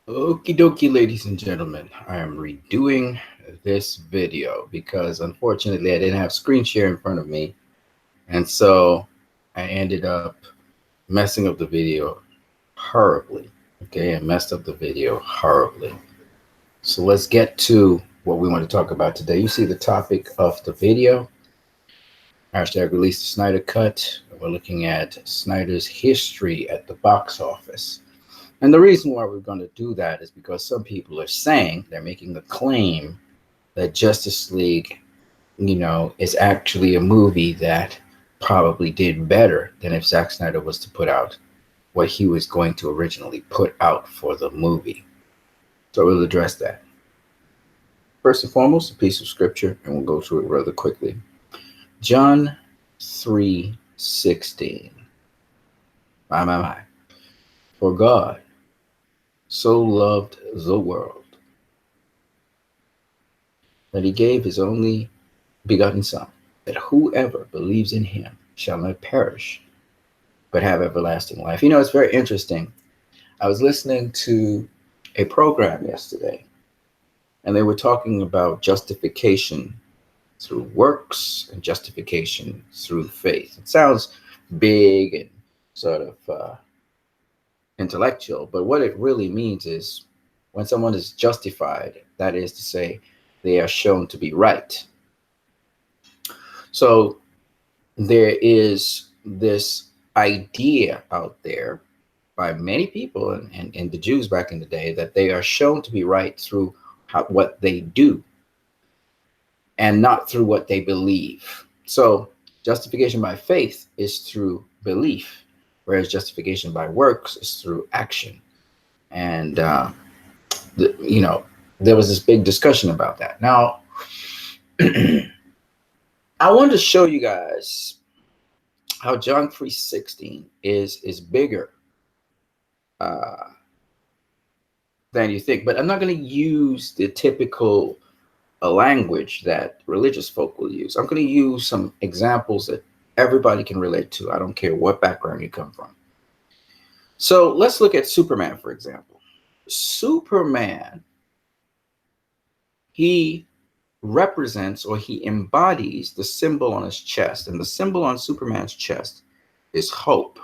Okie dokie, ladies and gentlemen, I am redoing this video because unfortunately I didn't have screen share in front of me. And so I ended up messing up the video horribly. Okay, I messed up the video horribly. So let's get to what we want to talk about today. You see the topic of the video. Hashtag release the Snyder cut. We're looking at Snyder's history at the box office. And the reason why we're going to do that is because some people are saying, they're making the claim that Justice League, is actually a movie that probably did better than if Zack Snyder was to put out what he was going to originally put out for the movie. So we'll address that. First and foremost, a piece of scripture, and we'll go through it rather quickly. John 3:16. My. For God so loved the world that he gave his only begotten Son, that whoever believes in him shall not perish, but have everlasting life. It's very interesting. I was listening to a program yesterday, and they were talking about justification through works and justification through faith. It sounds big and sort of intellectual, but what it really means is when someone is justified, that is to say, they are shown to be right. So there is this idea out there by many people and the Jews back in the day that they are shown to be right through what they do and not through what they believe. So justification by faith is through belief, whereas justification by works is through action. And, there was this big discussion about that. Now, I wanted to show you guys how John 3:16 is bigger uh, than you think. But I'm not going to use the typical language that religious folk will use. I'm going to use some examples that everybody can relate to. I don't care what background you come from. So let's look at Superman, for example. Superman, he represents or he embodies the symbol on his chest. And the symbol on Superman's chest is hope,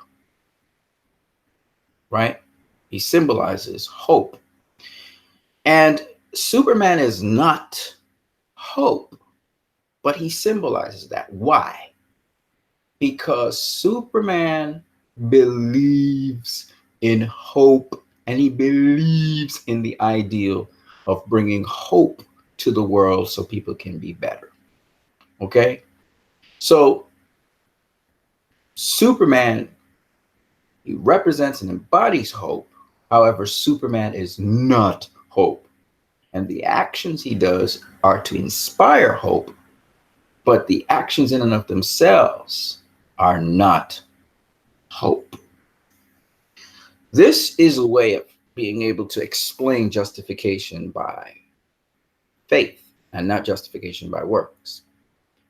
right? He symbolizes hope. And Superman is not hope, but he symbolizes that. Why? Because Superman believes in hope, and he believes in the ideal of bringing hope to the world so people can be better. Okay? So Superman, he represents and embodies hope. However, Superman is not hope. And the actions he does are to inspire hope, but the actions in and of themselves are not hope. This is a way of being able to explain justification by faith and not justification by works.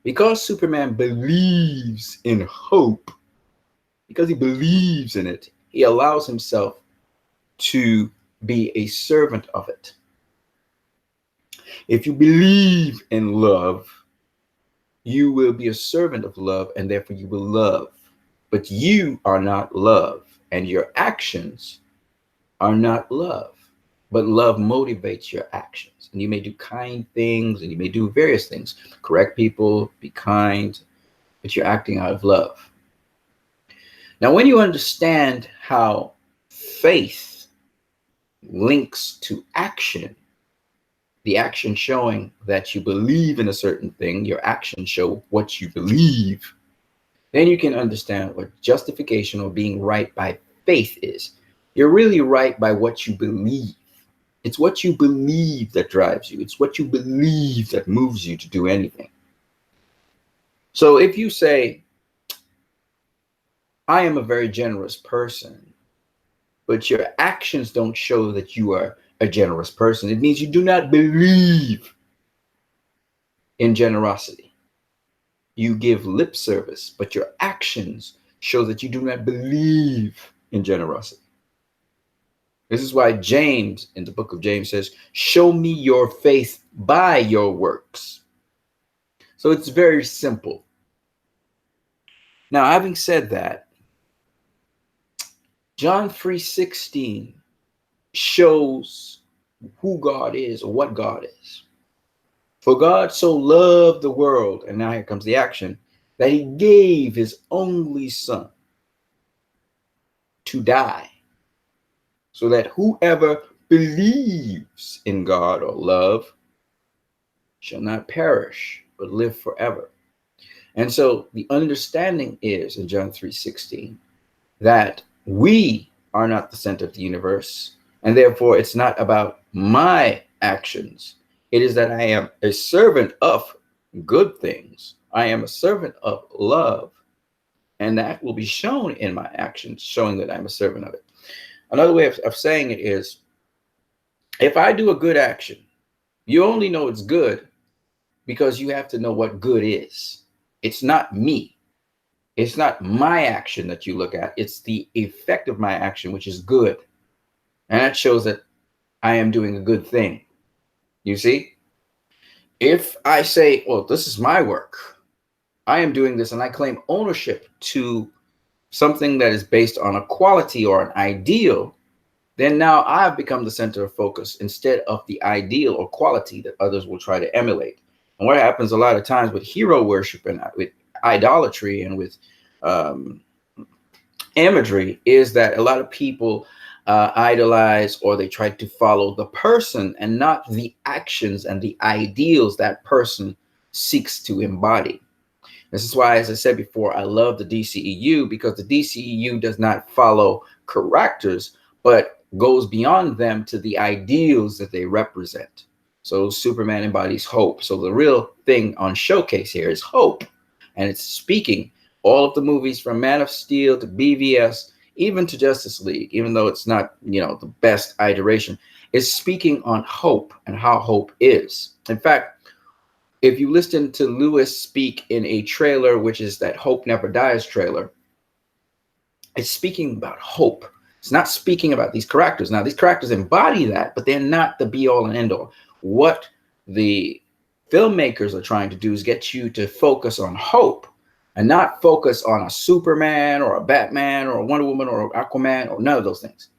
Because Superman believes in hope, because he believes in it, he allows himself to be a servant of it. If you believe in love, you will be a servant of love, and therefore you will love. But you are not love, and your actions are not love. But love motivates your actions. And you may do kind things, and you may do various things. Correct people, be kind, but you're acting out of love. Now, when you understand how faith links to action, the action showing that you believe in a certain thing, your actions show what you believe, then you can understand what justification or being right by faith is. You're really right by what you believe. It's what you believe that drives you. It's what you believe that moves you to do anything. So if you say, I am a very generous person, but your actions don't show that you are a generous person, it means you do not believe in generosity. You give lip service, but your actions show that you do not believe in generosity. This is why James, in the book of James, says, show me your faith by your works. So it's very simple. Now, having said that, John 3:16 shows who God is or what God is. For God so loved the world, and now here comes the action, that he gave his only son to die, so that whoever believes in God or love shall not perish, but live forever. And so the understanding is in John 3:16 that we are not the center of the universe, and therefore it's not about my actions. It is that I am a servant of good things. I am a servant of love, and that will be shown in my actions, showing that I'm a servant of it. Another way of saying it is, if I do a good action, you only know it's good because you have to know what good is. It's not me. It's not my action that you look at. It's the effect of my action, which is good. And that shows that I am doing a good thing. You see? If I say, well, this is my work, I am doing this, and I claim ownership to something that is based on a quality or an ideal, then now I've become the center of focus instead of the ideal or quality that others will try to emulate. And what happens a lot of times with hero worship and with idolatry and with imagery is that a lot of people idolize, or they try to follow the person and not the actions and the ideals that person seeks to embody. This is why, as I said before, I love the DCEU, because the DCEU does not follow characters, but goes beyond them to the ideals that they represent. So Superman embodies hope. So the real thing on showcase here is hope. And it's speaking all of the movies from Man of Steel to BVS, even to Justice League, even though it's not, the best iteration, is speaking on hope and how hope is. In fact, if you listen to Lewis speak in a trailer, which is that Hope Never Dies trailer, it's speaking about hope. It's not speaking about these characters. Now, these characters embody that, but they're not the be all and end all. What the filmmakers are trying to do is get you to focus on hope and not focus on a Superman or a Batman or a Wonder Woman or Aquaman or none of those things.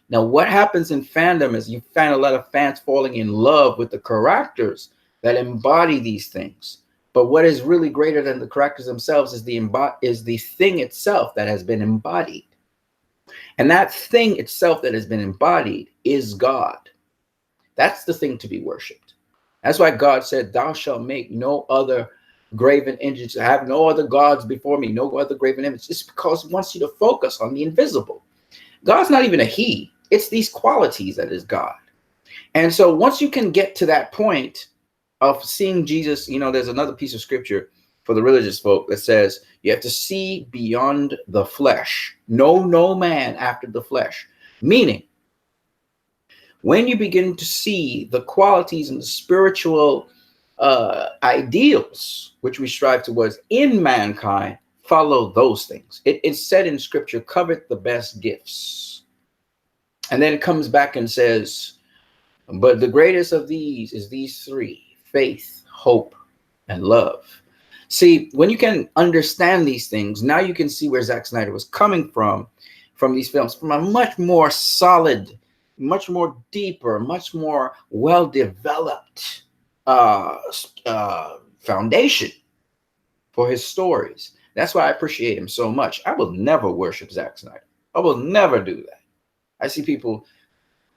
Now, what happens in fandom is you find a lot of fans falling in love with the characters that embody these things. But what is really greater than the characters themselves is the thing itself that has been embodied. And that thing itself that has been embodied is God. That's the thing to be worshipped. That's why God said, thou shalt make no other graven images, have no other gods before me, no other graven image. It's because he wants you to focus on the invisible. God's not even a he. It's these qualities that is God. And so once you can get to that point of seeing Jesus, there's another piece of scripture for the religious folk that says you have to see beyond the flesh. Know no man after the flesh. Meaning, when you begin to see the qualities and the spiritual ideals which we strive towards in mankind, follow those things. It's said in scripture, covet the best gifts. And then it comes back and says, but the greatest of these is these three: faith, hope, and love. See, when you can understand these things, now you can see where Zack Snyder was coming from these films, from a much more solid, much more deeper, much more well-developed foundation for his stories. That's why I appreciate him so much. I will never worship Zack Snyder. I will never do that. I see people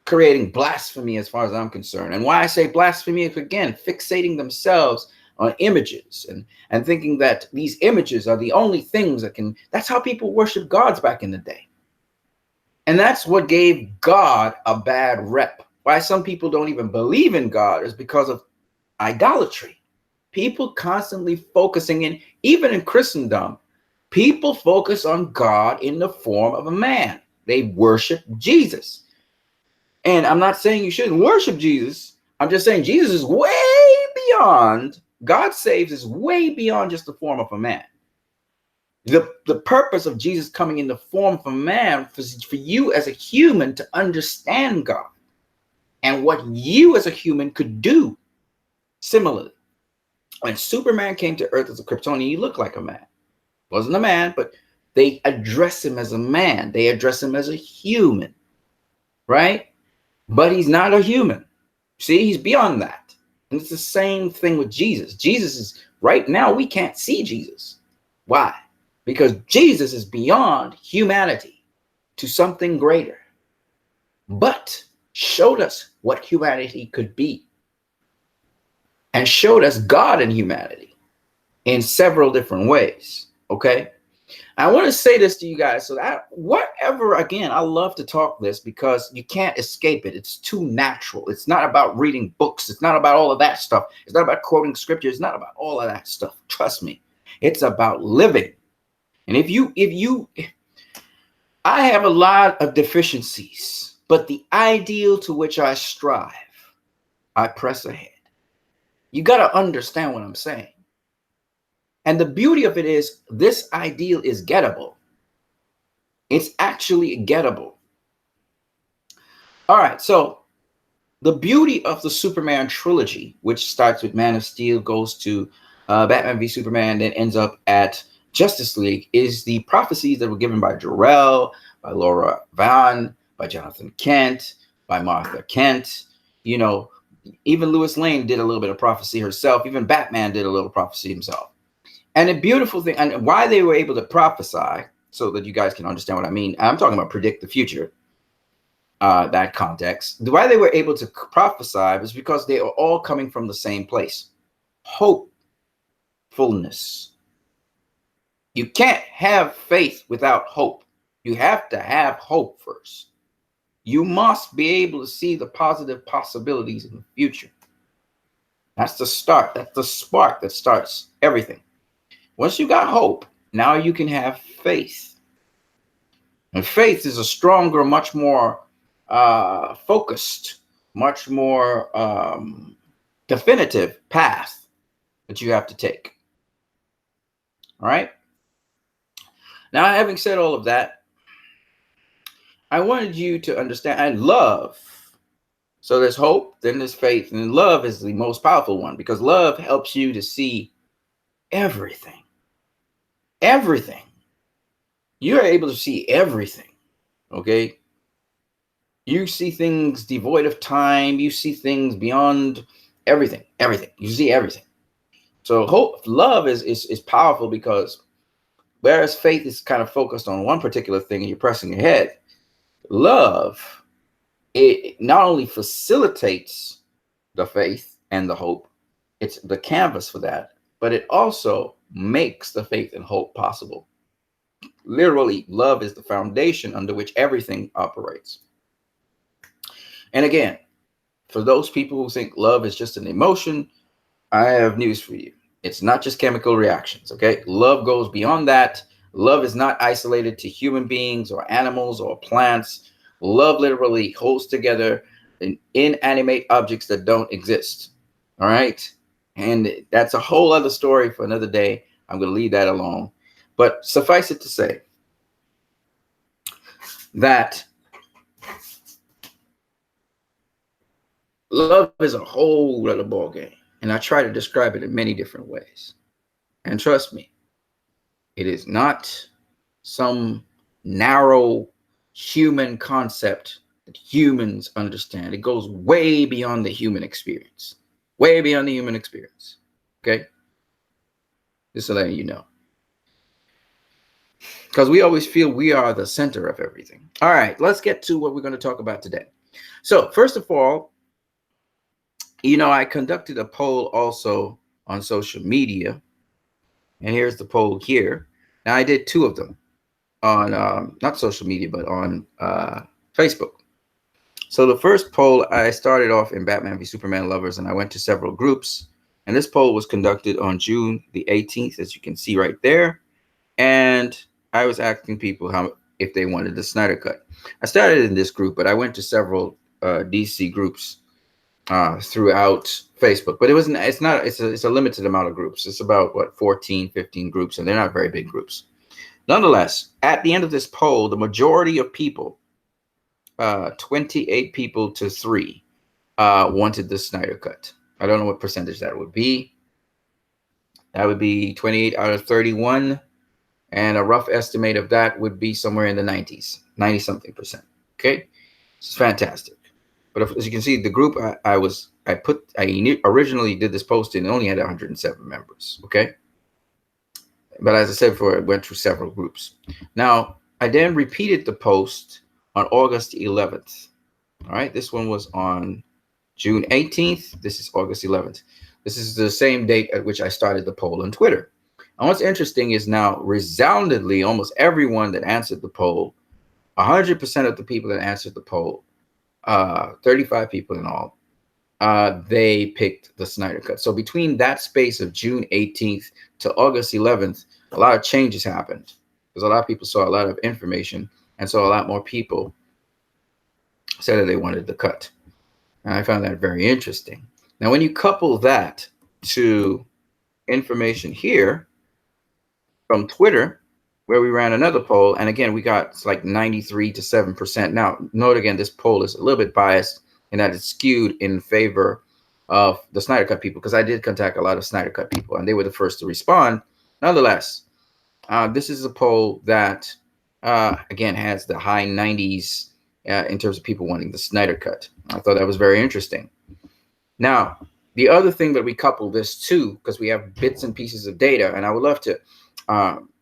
creating blasphemy as far as I'm concerned. And why I say blasphemy is, again, fixating themselves on images and thinking that these images are the only things that can. That's how people worship gods back in the day. And that's what gave God a bad rep. Why some people don't even believe in God is because of idolatry. People constantly focusing in, even in Christendom, people focus on God in the form of a man. They worship Jesus. And I'm not saying you shouldn't worship Jesus. I'm just saying Jesus is way beyond, God saves is way beyond just the form of a man. The purpose of Jesus coming in the form of a man for you as a human to understand God and what you as a human could do. Similarly, when Superman came to Earth as a Kryptonian, he looked like a man. Wasn't a man, but they address him as a man. They address him as a human, right? But he's not a human. See, he's beyond that. And it's the same thing with Jesus. Jesus is, right now, we can't see Jesus. Why? Because Jesus is beyond humanity to something greater, but showed us what humanity could be and showed us God in humanity in several different ways. Okay. I want to say this to you guys so that whatever, again, I love to talk this because you can't escape it. It's too natural. It's not about reading books. It's not about all of that stuff. It's not about quoting scripture. It's not about all of that stuff. Trust me. It's about living. And I have a lot of deficiencies, but the ideal to which I strive, I press ahead. You got to understand what I'm saying. And the beauty of it is this ideal is gettable. It's actually gettable. All right. So the beauty of the Superman trilogy, which starts with Man of Steel, goes to Batman v Superman, then ends up at Justice League, is the prophecies that were given by Jor-El, by Laura Vaughn, by Jonathan Kent, by Martha Kent. You know, even Lois Lane did a little bit of prophecy herself. Even Batman did a little prophecy himself. And the beautiful thing, and why they were able to prophesy, so that you guys can understand what I mean. I'm talking about predict the future, that context. Why they were able to prophesy was because they are all coming from the same place. Hopefulness. You can't have faith without hope. You have to have hope first. You must be able to see the positive possibilities in the future. That's the start. That's the spark that starts everything. Once you got hope, now you can have faith. And faith is a stronger, much more focused, much more definitive path that you have to take. All right. Now, having said all of that, I wanted you to understand and love. So there's hope, then there's faith, and love is the most powerful one because love helps you to see everything. Everything. You're able to see everything. Okay. You see things devoid of time. You see things beyond everything. Everything. You see everything. So hope, love is powerful because whereas faith is kind of focused on one particular thing and you're pressing ahead, love, it not only facilitates the faith and the hope, it's the canvas for that, but it also makes the faith and hope possible. Literally, love is the foundation under which everything operates. And again, for those people who think love is just an emotion, I have news for you. It's not just chemical reactions, okay? Love goes beyond that. Love is not isolated to human beings or animals or plants. Love literally holds together inanimate objects that don't exist, all right? And that's a whole other story for another day. I'm going to leave that alone. But suffice it to say that love is a whole other ball game. And I try to describe it in many different ways. And trust me, it is not some narrow human concept that humans understand. It goes way beyond the human experience. Way beyond the human experience. Okay? Just so that you know. Because we always feel we are the center of everything. All right, let's get to what we're going to talk about today. So, first of all, you know, I conducted a poll also on social media. And here's the poll here. Now, I did two of them on not social media, but on Facebook. So the first poll, I started off in Batman v Superman lovers, and I went to several groups. And this poll was conducted on June the 18th, as you can see right there. And I was asking people if they wanted the Snyder cut. I started in this group, but I went to several DC groups throughout Facebook. But it's a limited amount of groups. It's about 14, 15 groups, and they're not very big groups. Nonetheless, at the end of this poll, the majority of people, 28 people to 3, wanted the Snyder cut. I don't know what percentage that would be. That would be 28 out of 31. And a rough estimate of that would be somewhere in the 90s, 90 something percent. Okay. It's fantastic. But if, as you can see, the group I originally did this post and only had 107 members. Okay. But as I said before, it went through several groups. Now, I then repeated the post on August 11th. All right. This one was on June 18th. This is August 11th. This is the same date at which I started the poll on Twitter. And what's interesting is now resoundingly, almost everyone that answered the poll, 100% of the people that answered the poll, 35 people in all, they picked the Snyder cut. So between that space of June 18th to August 11th, a lot of changes happened because a lot of people saw a lot of information, and so a lot more people said that they wanted the cut. And I found that very interesting. Now, when you couple that to information here from Twitter, where we ran another poll, and again, we got like 93 to 7%. Now, note again, this poll is a little bit biased in that it's skewed in favor of the Snyder Cut people, because I did contact a lot of Snyder Cut people, and they were the first to respond. Nonetheless, this is a poll that, again, has the high 90s in terms of people wanting the Snyder Cut. I thought that was very interesting. Now, the other thing that we couple this to, because we have bits and pieces of data, and I would love to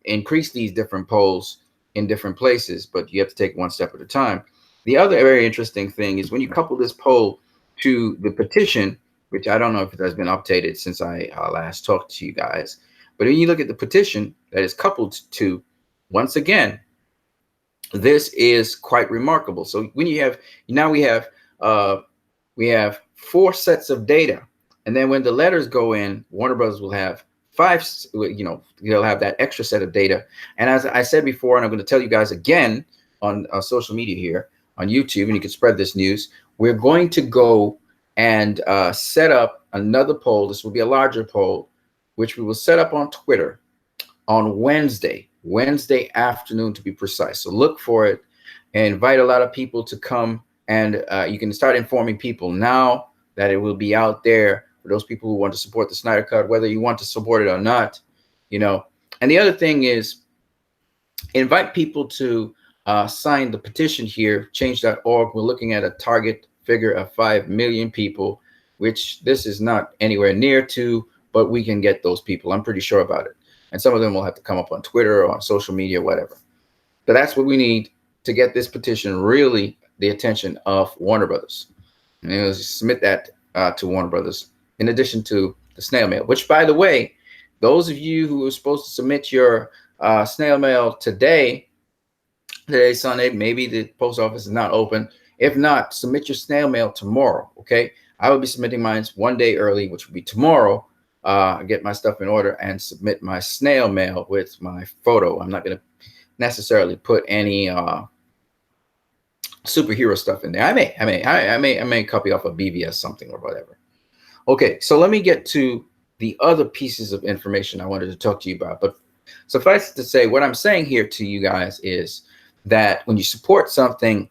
increase these different polls in different places, but you have to take one step at a time. The other very interesting thing is when you couple this poll to the petition, which I don't know if it has been updated since I last talked to you guys, but when you look at the petition that is coupled to, once again, this is quite remarkable. So when you have, now we have 4 sets of data, and then when the letters go in, Warner Brothers will have 5, they'll have that extra set of data. And as I said before, and I'm going to tell you guys again on social media here on YouTube, and you can spread this news, we're going to go and set up another poll. This will be a larger poll, which we will set up on Twitter on Wednesday afternoon, to be precise. So look for it and invite a lot of people to come, and you can start informing people now that it will be out there for those people who want to support the Snyder Cut, whether you want to support it or not, And the other thing is, invite people to sign the petition here, change.org. We're looking at a target figure of 5 million people, which this is not anywhere near to, but we can get those people. I'm pretty sure about it. And some of them will have to come up on Twitter or on social media, whatever. But that's what we need to get this petition really the attention of Warner Brothers. And submit that to Warner Brothers, in addition to the snail mail, which, by the way, those of you who are supposed to submit your snail mail today, Sunday, maybe the post office is not open. If not, submit your snail mail tomorrow, okay? I will be submitting mine one day early, which will be tomorrow. Get my stuff in order and submit my snail mail with my photo. I'm not going to necessarily put any superhero stuff in there. I may copy off of BVS something or whatever. Okay, so let me get to the other pieces of information I wanted to talk to you about. But suffice it to say, what I'm saying here to you guys is that when you support something,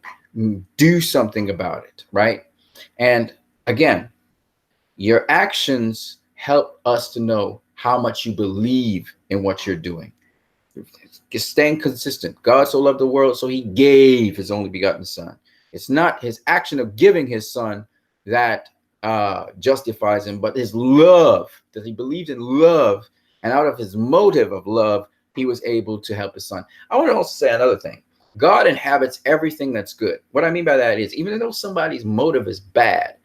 do something about it, right? And again, your actions help us to know how much you believe in what you're doing. Just staying consistent. God so loved the world, so he gave his only begotten son. It's not his action of giving his son that justifies him, but his love, that he believed in love, and out of his motive of love, he was able to help his son. I want to also say another thing. God inhabits everything that's good. What I mean by that is, even though somebody's motive is bad,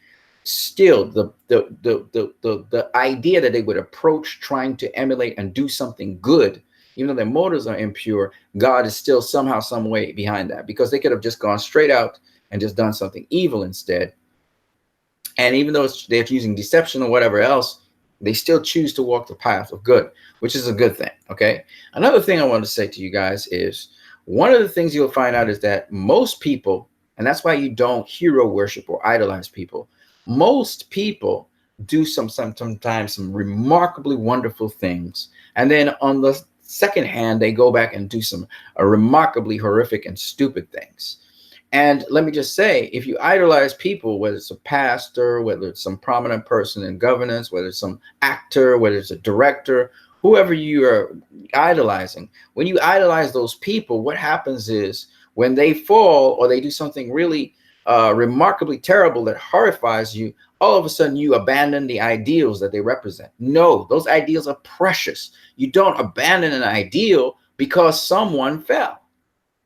still the idea that they would approach trying to emulate and do something good, even though their motives are impure, God is still somehow, some way behind that, because they could have just gone straight out and just done something evil instead. And even though they're using deception or whatever else, they still choose to walk the path of good, which is a good thing. Okay. Another thing I want to say to you guys is, one of the things you'll find out is that most people, and that's why you don't hero worship or idolize people, most people do sometimes some remarkably wonderful things. And then on the secondhand, they go back and do some remarkably horrific and stupid things. And let me just say, if you idolize people, whether it's a pastor, whether it's some prominent person in governance, whether it's some actor, whether it's a director, whoever you are idolizing, when you idolize those people, what happens is when they fall or they do something really remarkably terrible that horrifies you, all of a sudden you abandon the ideals that they represent. No, those ideals are precious. You don't abandon an ideal because someone fell.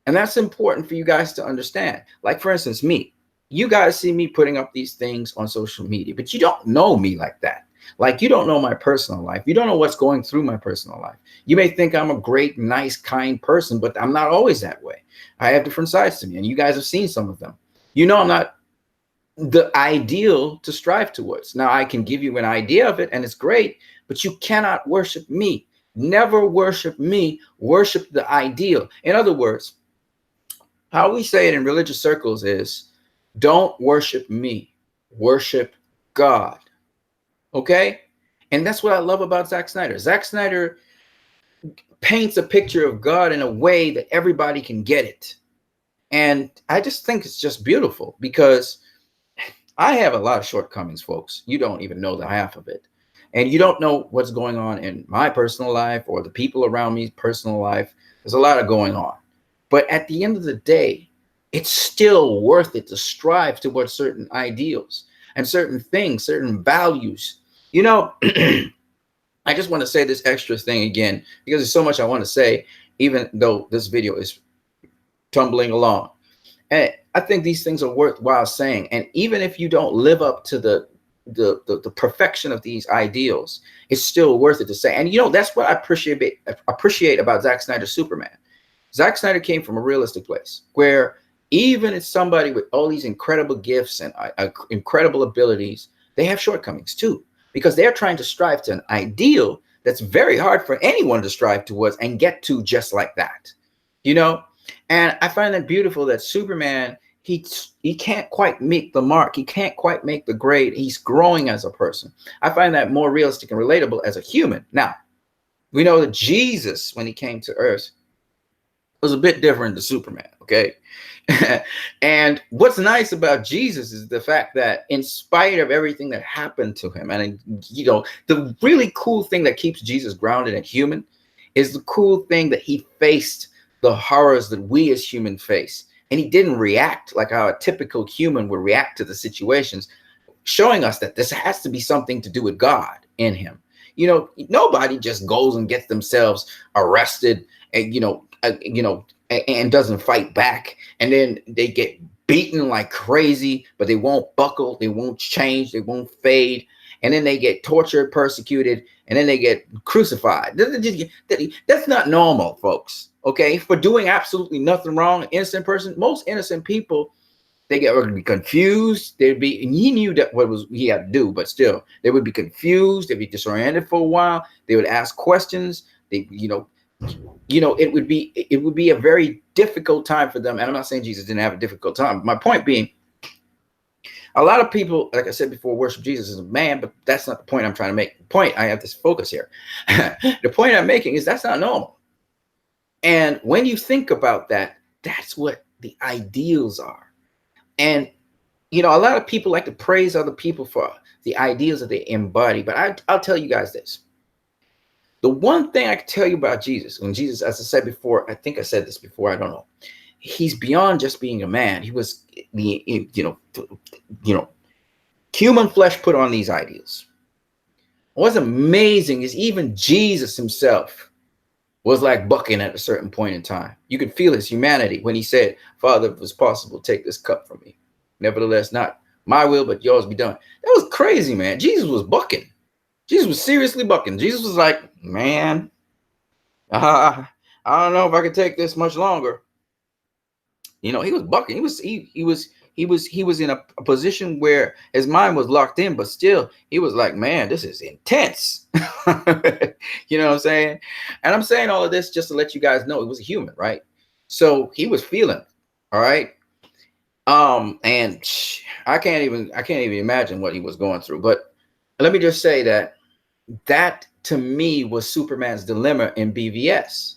And that's important for you guys to understand. Like, for instance, me, you guys see me putting up these things on social media, but you don't know me like that. Like, you don't know my personal life. You don't know what's going through my personal life. You may think I'm a great, nice, kind person, but I'm not always that way. I have different sides to me, and you guys have seen some of them. You know, I'm not the ideal to strive towards. Now, I can give you an idea of it, and it's great, but you cannot worship me. Never worship me. Worship the ideal. In other words, how we say it in religious circles is, don't worship me, worship God. Okay? And that's what I love about Zack Snyder. Zack Snyder paints a picture of God in a way that everybody can get it. And I just think it's just beautiful, because I have a lot of shortcomings, folks. You don't even know the half of it. And you don't know what's going on in my personal life or the people around me's personal life. There's a lot of going on. But at the end of the day, it's still worth it to strive towards certain ideals and certain things, certain values. You know, I just want to say this extra thing again, because there's so much I want to say, even though this video is tumbling along. And I think these things are worthwhile saying. And even if you don't live up to the perfection of these ideals, it's still worth it to say. And, you know, that's what I appreciate about Zack Snyder's Superman. Zack Snyder came from a realistic place where even if somebody with all these incredible gifts and incredible abilities, they have shortcomings too, because they're trying to strive to an ideal that's very hard for anyone to strive towards and get to just like that, you know? And I find that beautiful that Superman, he can't quite meet the mark. He can't quite make the grade. He's growing as a person. I find that more realistic and relatable as a human. Now, we know that Jesus, when he came to earth, was a bit different than Superman, okay? And what's nice about Jesus is the fact that in spite of everything that happened to him, and, you know, the really cool thing that keeps Jesus grounded and human is the cool thing that he faced the horrors that we as humans face. And he didn't react like how a typical human would react to the situations, showing us that this has to be something to do with God in him. You know, nobody just goes and gets themselves arrested and, and doesn't fight back. And then they get beaten like crazy, but they won't buckle, they won't change, they won't fade. And then they get tortured, persecuted, and then they get crucified. That's not normal, folks. Okay, for doing absolutely nothing wrong, an innocent person, most innocent people, they would be confused. They'd be, and he knew that what was he had to do, but still, they would be confused. They'd be disoriented for a while. They would ask questions. They, it would be a very difficult time for them. And I'm not saying Jesus didn't have a difficult time. My point being, a lot of people, like I said before, worship Jesus as a man, but that's not the point I'm trying to make. The point, I have this focus here. The point I'm making is that's not normal. And when you think about that, that's what the ideals are. And, a lot of people like to praise other people for the ideals that they embody. But I'll tell you guys this. The one thing I can tell you about Jesus, when Jesus, as I said before, I think I said this before, I don't know. He's beyond just being a man. He was human flesh put on these ideals. What's amazing is even Jesus himself was like bucking at a certain point in time. You could feel his humanity when he said, "Father, if it's possible, take this cup from me. Nevertheless, not my will, but yours be done." That was crazy, man. Jesus was bucking. Jesus was seriously bucking. Jesus was like, man, I don't know if I could take this much longer. He was bucking. He was in a position where his mind was locked in, but still he was like, man, this is intense. You know what I'm saying? And I'm saying all of this just to let you guys know he was a human, right? So he was feeling, all right. And I can't even imagine what he was going through. But let me just say that to me was Superman's dilemma in BVS.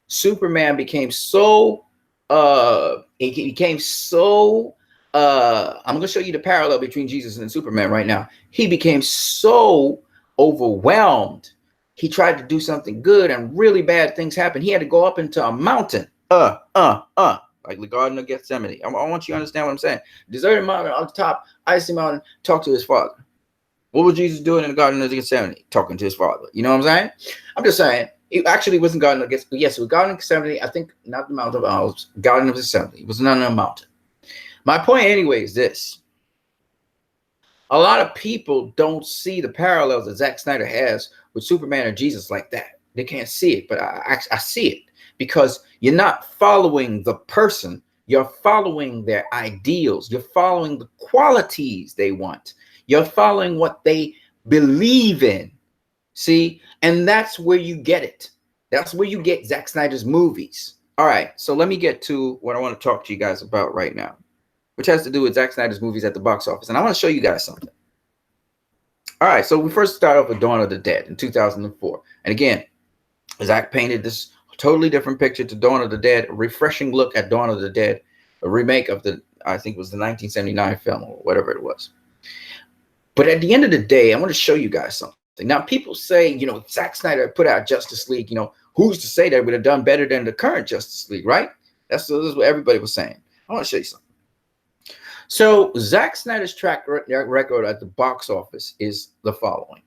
Superman became so it became so I'm gonna show you the parallel between Jesus and Superman right now. He became so overwhelmed. He tried to do something good and really bad things happened. He had to go up into a mountain. Like the Garden of Gethsemane. I want you to understand what I'm saying. Deserted mountain on the top, icy mountain, talk to his father. What was Jesus doing in the Garden of Gethsemane? Talking to his father. You know what I'm saying? I'm just saying. It actually wasn't Garden of Gethsemane. Yes, it was Garden of Gethsemane. I think not the Mount of Olives. Garden of Gethsemane. It was not on a mountain. My point, anyway, is this. A lot of people don't see the parallels that Zack Snyder has with Superman or Jesus like that. They can't see it, but I see it because you're not following the person. You're following their ideals. You're following the qualities they want. You're following what they believe in. See, and that's where you get it. That's where you get Zack Snyder's movies. All right, so let me get to what I want to talk to you guys about right now, which has to do with Zack Snyder's movies at the box office. And I want to show you guys something. All right, so we first start off with Dawn of the Dead in 2004. And again, Zack painted this totally different picture to Dawn of the Dead, a refreshing look at Dawn of the Dead, a remake of the, I think it was the 1979 film or whatever it was. But at the end of the day, I want to show you guys something. Now, people say, you know, Zack Snyder put out Justice League. You know, who's to say that it would have done better than the current Justice League, right? That's what everybody was saying. I want to show you something. So Zack Snyder's track record at the box office is the following.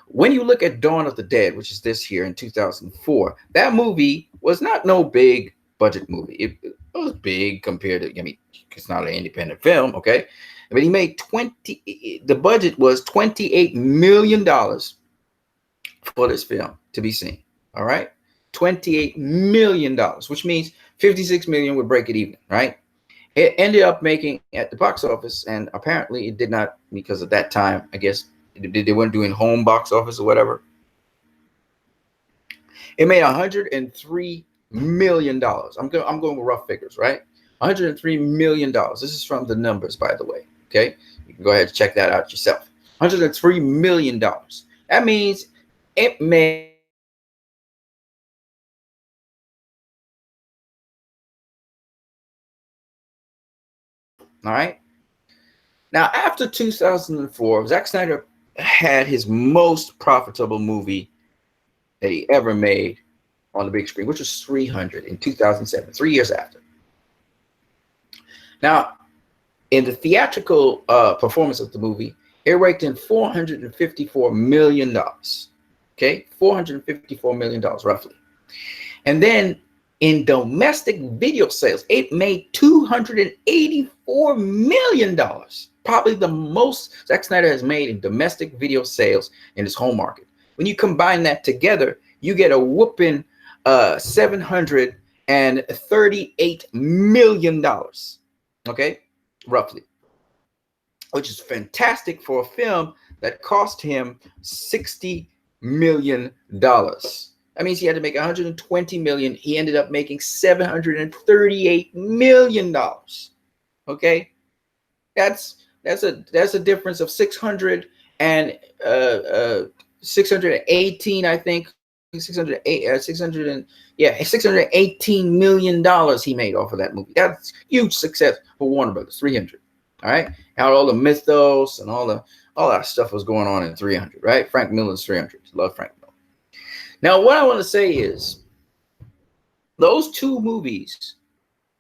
When you look at Dawn of the Dead, which is this here in 2004, that movie was not no big budget movie. It was big compared to, I mean, it's not an independent film, okay? But he made the budget was $28 million for this film to be seen, all right? $28 million, which means 56 million would break it even, right? It ended up making at the box office, and apparently it did not, because at that time, I guess, they weren't doing home box office or whatever. It made $103 million. I'm going with rough figures, right? $103 million. This is from the numbers, by the way. Okay, you can go ahead and check that out yourself. $103 million. That means it made all right. Now, after 2004, Zack Snyder had his most profitable movie that he ever made on the big screen, which was 300 in 2007, 3 years after. Now, in the theatrical performance of the movie, it raked in $454 million. Okay, $454 million roughly. And then in domestic video sales, it made $284 million. Probably the most Zack Snyder has made in domestic video sales in his home market. When you combine that together, you get a whooping $738 million. Okay, roughly, which is fantastic for a film that cost him $60 million. That means he had to make 120 million. He ended up making $738 million. Okay, that's a difference of 618, I think. 618 million dollars he made off of that movie. That's huge success for Warner Brothers. 300. All right, how all the mythos and all that stuff was going on in 300. Right, Frank Miller's 300. Love Frank Miller. Now, what I want to say is those two movies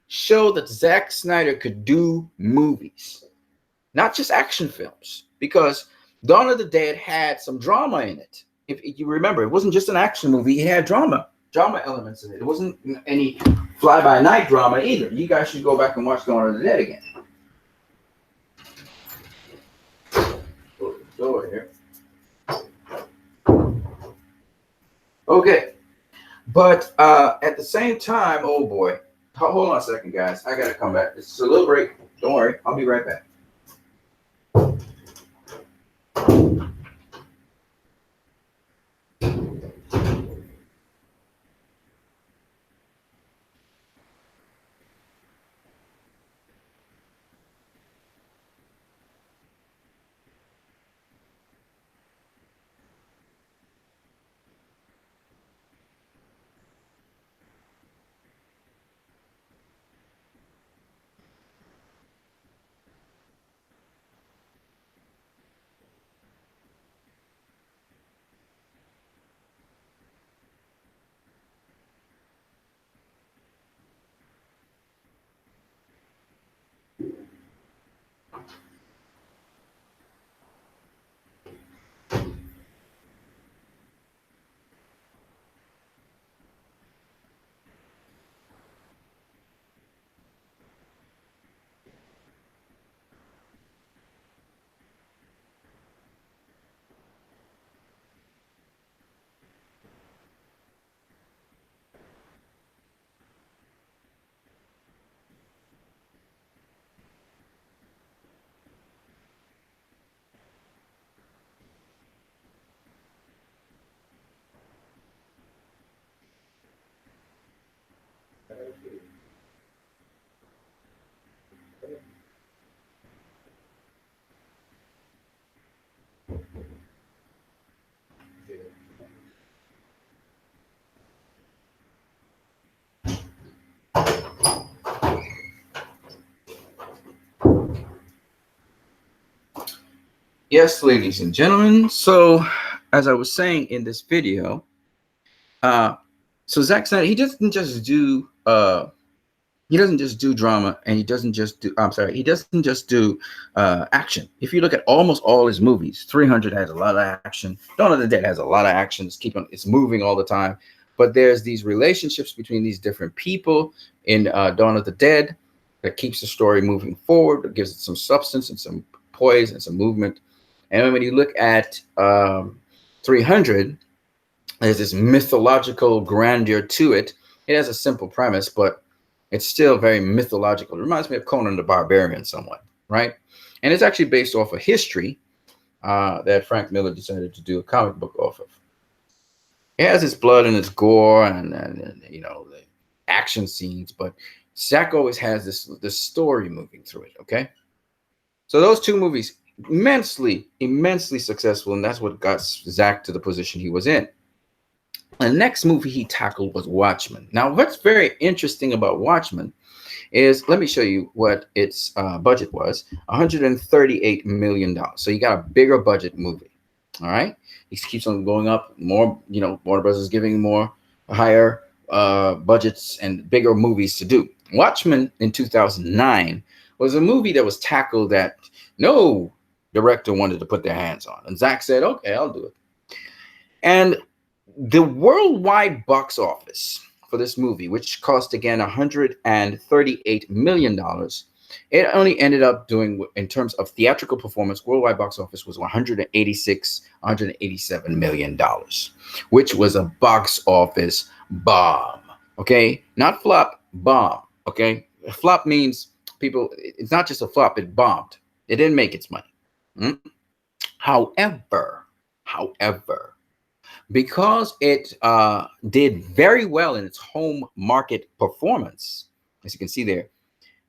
show that Zack Snyder could do movies, not just action films, because Dawn of the Dead had some drama in it. If you remember, it wasn't just an action movie. It had drama elements in it. It wasn't any fly-by-night drama either. You guys should go back and watch Dawn of the Dead again. Close the door here. Okay. But at the same time, oh boy, hold on a second, guys. I got to come back. It's a little break. Don't worry. I'll be right back. Yes, ladies and gentlemen. So, as I was saying in this video, uh, so Zack Snyder, he doesn't just do drama, and he doesn't just do. I'm sorry, he doesn't just do action. If you look at almost all his movies, 300 has a lot of action. Dawn of the Dead has a lot of action. It's moving all the time. But there's these relationships between these different people in Dawn of the Dead that keeps the story moving forward. That gives it some substance and some poise and some movement. And when you look at 300, there's this mythological grandeur to it. It has a simple premise, but it's still very mythological. It reminds me of Conan the Barbarian somewhat, right? And it's actually based off of history that Frank Miller decided to do a comic book off of. It has its blood and its gore and the action scenes, but Zack always has this story moving through it. Okay, so those two movies immensely successful, and that's what got Zack to the position he was in. The next movie he tackled was Watchmen. Now, what's very interesting about Watchmen is, let me show you what its budget was: $138 million. So you got a bigger budget movie. All right, it keeps on going up. More, Warner Bros. Is giving more higher budgets and bigger movies to do. Watchmen in 2009 was a movie that was tackled that no director wanted to put their hands on, and Zack said, "Okay, I'll do it." And the worldwide box office for this movie, which cost again $138 million, it only ended up doing, in terms of theatrical performance, worldwide box office was $187 million, which was a box office bomb. Okay, not flop, bomb. Okay, flop means people. It's not just a flop; it bombed. It didn't make its money. Hmm? However, because it did very well in its home market performance, as you can see there,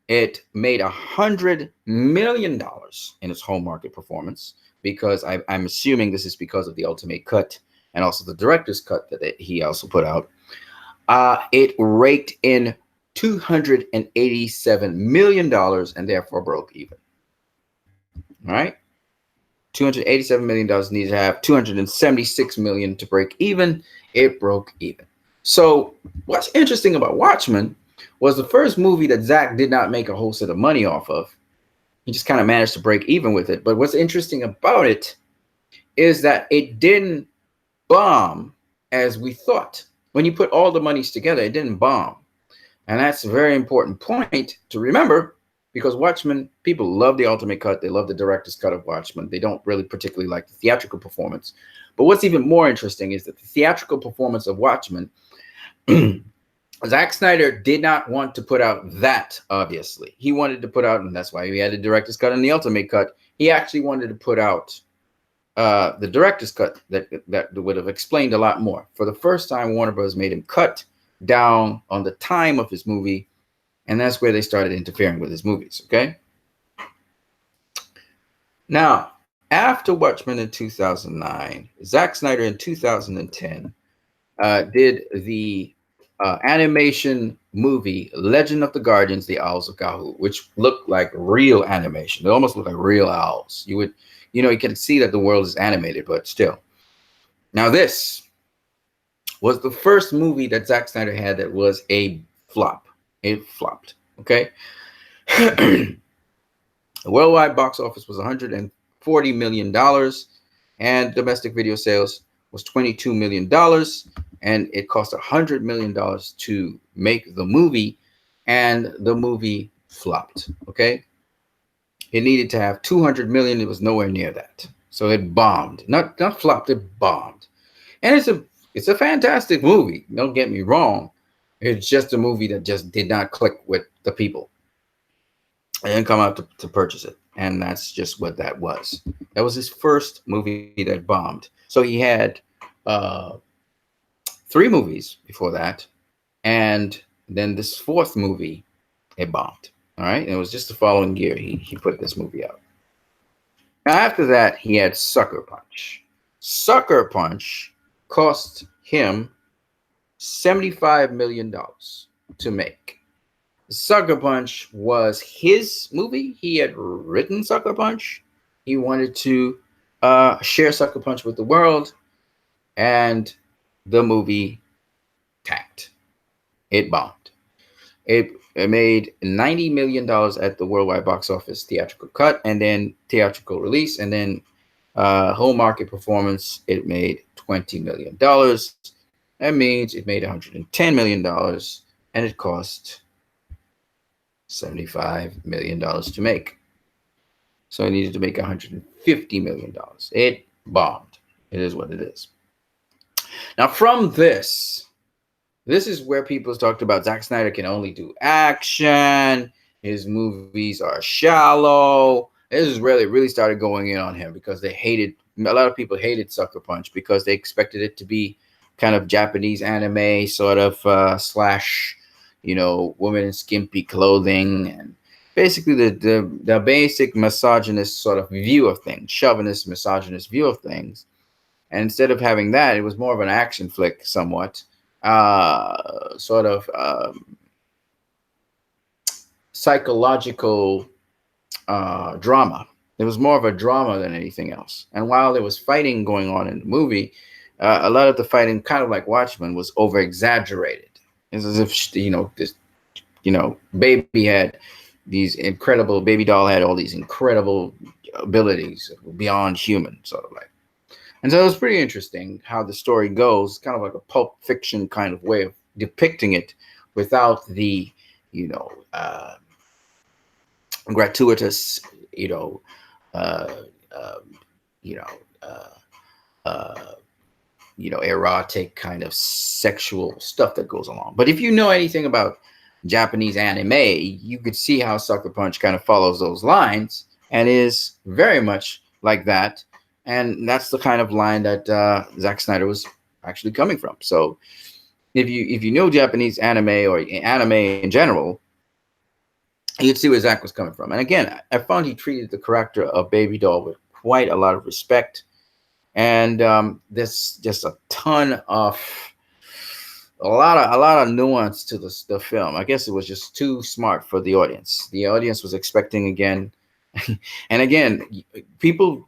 it made $100 million in its home market performance, because I'm assuming this is because of the ultimate cut and also the director's cut that he also put out. It raked in $287 million and therefore broke even. All right. $287 million needs to have $276 million to break even. It broke even. So what's interesting about Watchmen was the first movie that Zack did not make a whole set of money off of. He just kind of managed to break even with it. But what's interesting about it is that it didn't bomb as we thought. When you put all the monies together, it didn't bomb. And that's a very important point to remember, because Watchmen, people love the ultimate cut. They love the director's cut of Watchmen. They don't really particularly like the theatrical performance. But what's even more interesting is that the theatrical performance of Watchmen, Zack Snyder did not want to put out that, obviously. He wanted to put out, and that's why he had the director's cut and the ultimate cut. He actually wanted to put out the director's cut that would have explained a lot more. For the first time, Warner Bros. Made him cut down on the time of his movie, and that's where they started interfering with his movies. Okay. Now, after Watchmen in 2009, Zack Snyder in 2010 did the animation movie Legend of the Guardians: The Owls of Gahu, which looked like real animation. It almost looked like real owls. You can see that the world is animated, but still. Now, this was the first movie that Zack Snyder had that was a flop. It flopped. Okay. The worldwide box office was $140 million, and domestic video sales was $22 million, and it cost $100 million to make the movie, and the movie flopped. Okay. It needed to have 200 million. It was nowhere near that. So it bombed. Not flopped, it bombed. And it's a fantastic movie. Don't get me wrong. It's just a movie that just did not click with the people. I didn't come out to purchase it. And that's just what that was. That was his first movie that bombed. So he had 3 movies before that. And then this 4th movie, it bombed. All right. And it was just the following year he put this movie out. Now, after that, he had Sucker Punch. Sucker Punch cost him $75 million to make. Sucker Punch was his movie. He had written Sucker Punch. He wanted to share Sucker Punch with the world, and the movie tanked. It bombed. It made $90 million at the worldwide box office theatrical cut, and then theatrical release, and then home market performance. It made $20 million. That means it made $110 million, and it cost $75 million to make. So it needed to make $150 million. It bombed. It is what it is. Now, from this is where people talked about Zack Snyder can only do action. His movies are shallow. This is really started going in on him because a lot of people hated Sucker Punch because they expected it to be kind of Japanese anime sort of slash, women in skimpy clothing, and basically the basic misogynist sort of view of things, chauvinist, misogynist view of things. And instead of having that, it was more of an action flick, somewhat, sort of psychological drama. It was more of a drama than anything else. And while there was fighting going on in the movie, a lot of the fighting, kind of like Watchmen, was over exaggerated. It's as if this baby had these incredible baby doll had all these incredible abilities beyond human, sort of like. And so it was pretty interesting how the story goes, kind of like a pulp fiction kind of way of depicting it without the, gratuitous, uh, um, you know, uh, uh, erotic kind of sexual stuff that goes along. But if you know anything about Japanese anime, you could see how Sucker Punch kind of follows those lines and is very much like that. And that's the kind of line that Zack Snyder was actually coming from. So if you know Japanese anime or anime in general, you'd see where Zack was coming from. And again, I found he treated the character of Baby Doll with quite a lot of respect. And there's just a lot of nuance to the film. I guess it was just too smart for the audience. The audience was expecting again, and again, people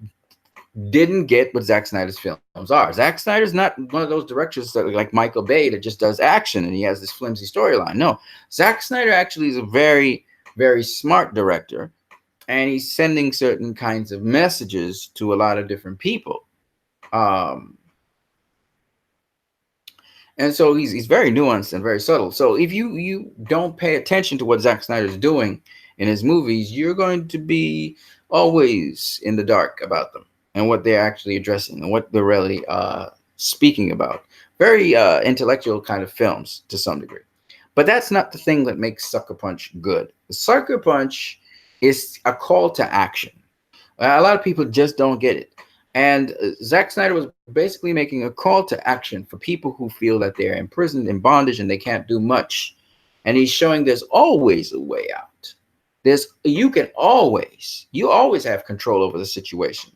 didn't get what Zack Snyder's films are. Zack Snyder's not one of those directors that, like Michael Bay, that just does action and he has this flimsy storyline. No, Zack Snyder actually is a very, very smart director, and he's sending certain kinds of messages to a lot of different people. And so he's very nuanced and very subtle. So if you don't pay attention to what Zack Snyder's doing in his movies, you're going to be always in the dark about them and what they're actually addressing and what they're really speaking about. Very intellectual kind of films to some degree. But that's not the thing that makes Sucker Punch good. Sucker Punch is a call to action. A lot of people just don't get it. And Zack Snyder was basically making a call to action for people who feel that they're imprisoned in bondage and they can't do much. And he's showing there's always a way out. You always have control over the situation.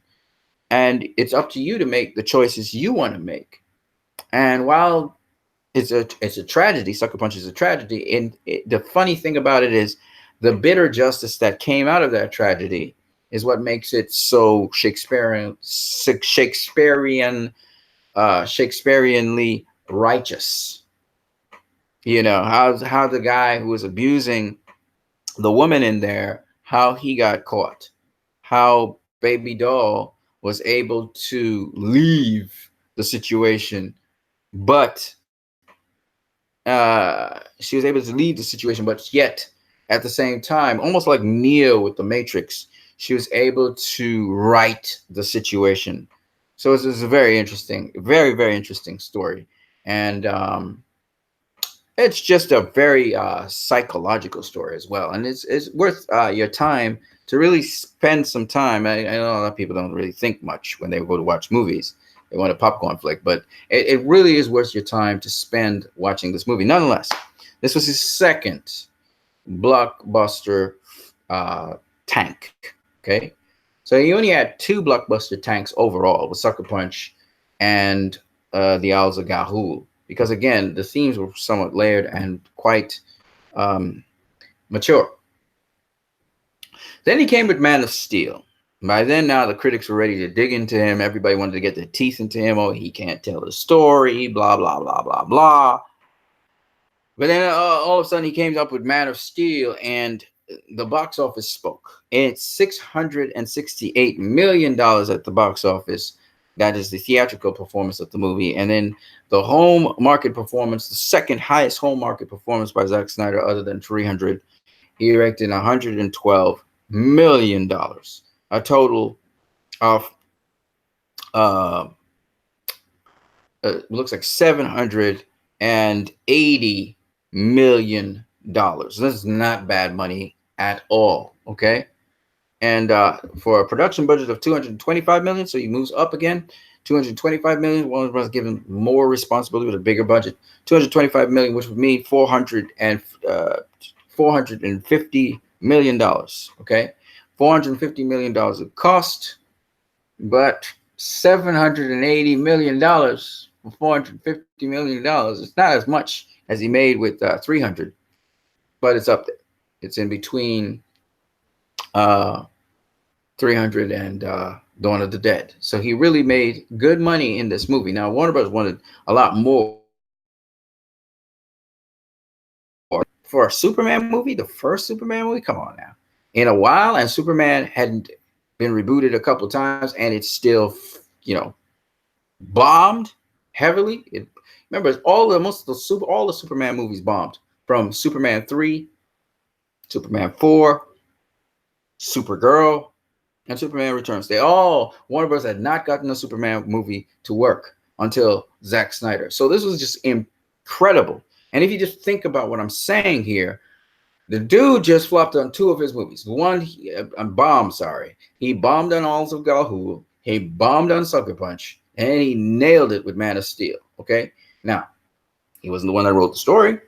And it's up to you to make the choices you want to make. And while it's a tragedy, Sucker Punch is a tragedy, and the funny thing about it is the bitter justice that came out of that tragedy is what makes it so Shakespeareanly righteous. How the guy who was abusing the woman in there, how he got caught, how Baby Doll was able to leave the situation, but she was able to leave the situation, but yet at the same time, almost like Neo with the Matrix, she was able to right the situation. So it's a very interesting, very, very interesting story. And it's just a very psychological story as well. And it's worth your time to really spend some time. I know a lot of people don't really think much when they go to watch movies. They want a popcorn flick, but it really is worth your time to spend watching this movie. Nonetheless, this was his second blockbuster tank. Okay, so he only had two blockbuster tanks overall with Sucker Punch and the Owls of Ga'Hoole, because again, the themes were somewhat layered and quite mature. Then he came with Man of Steel. By then, now the critics were ready to dig into him. Everybody wanted to get their teeth into him. Oh, he can't tell the story, blah, blah, blah, blah, blah. But then all of a sudden, he came up with Man of Steel, and the box office spoke. It's $668 million at the box office. That is the theatrical performance of the movie. And then the home market performance, the second highest home market performance by Zack Snyder, other than 300, he raked in $112 million, a total of looks like $780 million. This is not bad money at all. Okay. And for a production budget of 225 million, so he moves up again. 225 million. Warner Bros. Given more responsibility with a bigger budget. 225 million, which would mean 450 million dollars. Okay, 450 million dollars of cost, but 780 million dollars for 450 million dollars. It's not as much as he made with 300, but it's up there. It's in between 300 and Dawn of the Dead. So he really made good money in this movie. Now, Warner Bros. Wanted a lot more for a Superman movie, the first Superman movie. Come on now, in a while, and Superman hadn't been rebooted a couple of times, and it's still, bombed heavily. Remember, all the Superman movies bombed, from Superman 3, Superman 4, Supergirl, and Superman Returns. Warner Bros. Had not gotten a Superman movie to work until Zack Snyder. So this was just incredible. And if you just think about what I'm saying here, the dude just flopped on 2 of his movies. One, he bombed on All of Galhool. He bombed on Sucker Punch, and he nailed it with Man of Steel. Okay, now he wasn't the one that wrote the story,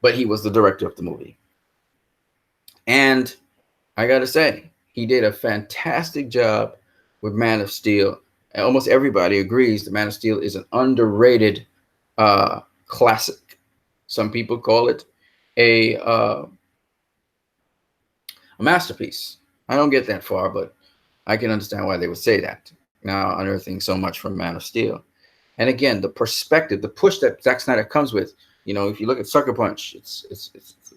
but he was the director of the movie. And I gotta say, he did a fantastic job with Man of Steel. And almost everybody agrees that Man of Steel is an underrated classic. Some people call it a masterpiece. I don't get that far, but I can understand why they would say that. Now, unearthing so much from Man of Steel. And again, the perspective, the push that Zack Snyder comes with, if you look at Sucker Punch, it's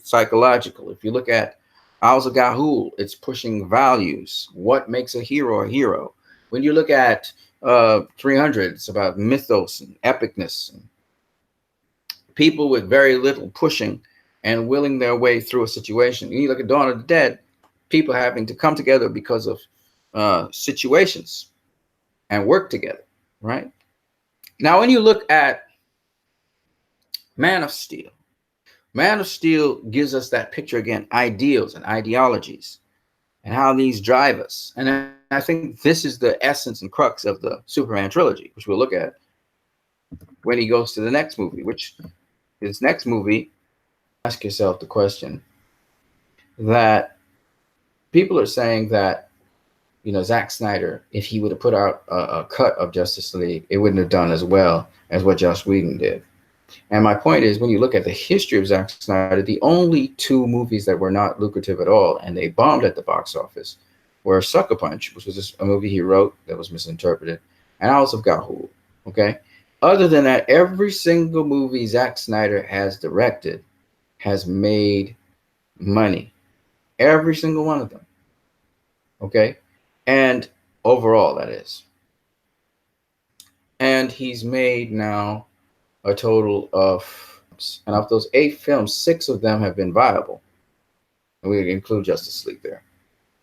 psychological. If you look at Owls of Gahul, it's pushing values. What makes a hero a hero? When you look at 300, it's about mythos and epicness. And people with very little pushing and willing their way through a situation. You look at Dawn of the Dead, people having to come together because of situations and work together, right? Now, when you look at Man of Steel gives us that picture again, ideals and ideologies and how these drive us. And I think this is the essence and crux of the Superman trilogy, which we'll look at when he goes to the next movie, which his next movie, ask yourself the question that people are saying that, Zack Snyder, if he would have put out a cut of Justice League, it wouldn't have done as well as what Joss Whedon did. And my point is, when you look at the history of Zack Snyder, the only 2 movies that were not lucrative at all, and they bombed at the box office, were Sucker Punch, which was just a movie he wrote that was misinterpreted, and Owls of Gahul. Okay? Other than that, every single movie Zack Snyder has directed has made money. Every single one of them. Okay? And overall, that is. And he's made now a total of, and of those 8 films, 6 of them have been viable. And we include Justice League there.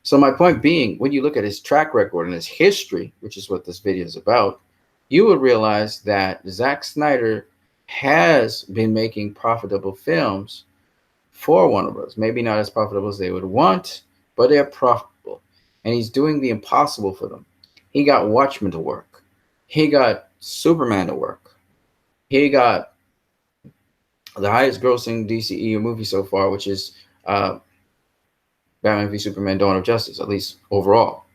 So my point being, when you look at his track record and his history, which is what this video is about, you would realize that Zack Snyder has been making profitable films for Warner Bros. Maybe not as profitable as they would want, but they're profitable. And he's doing the impossible for them. He got Watchmen to work. He got Superman to work. He got the highest grossing DCEU movie so far, which is Batman v Superman Dawn of Justice, at least overall.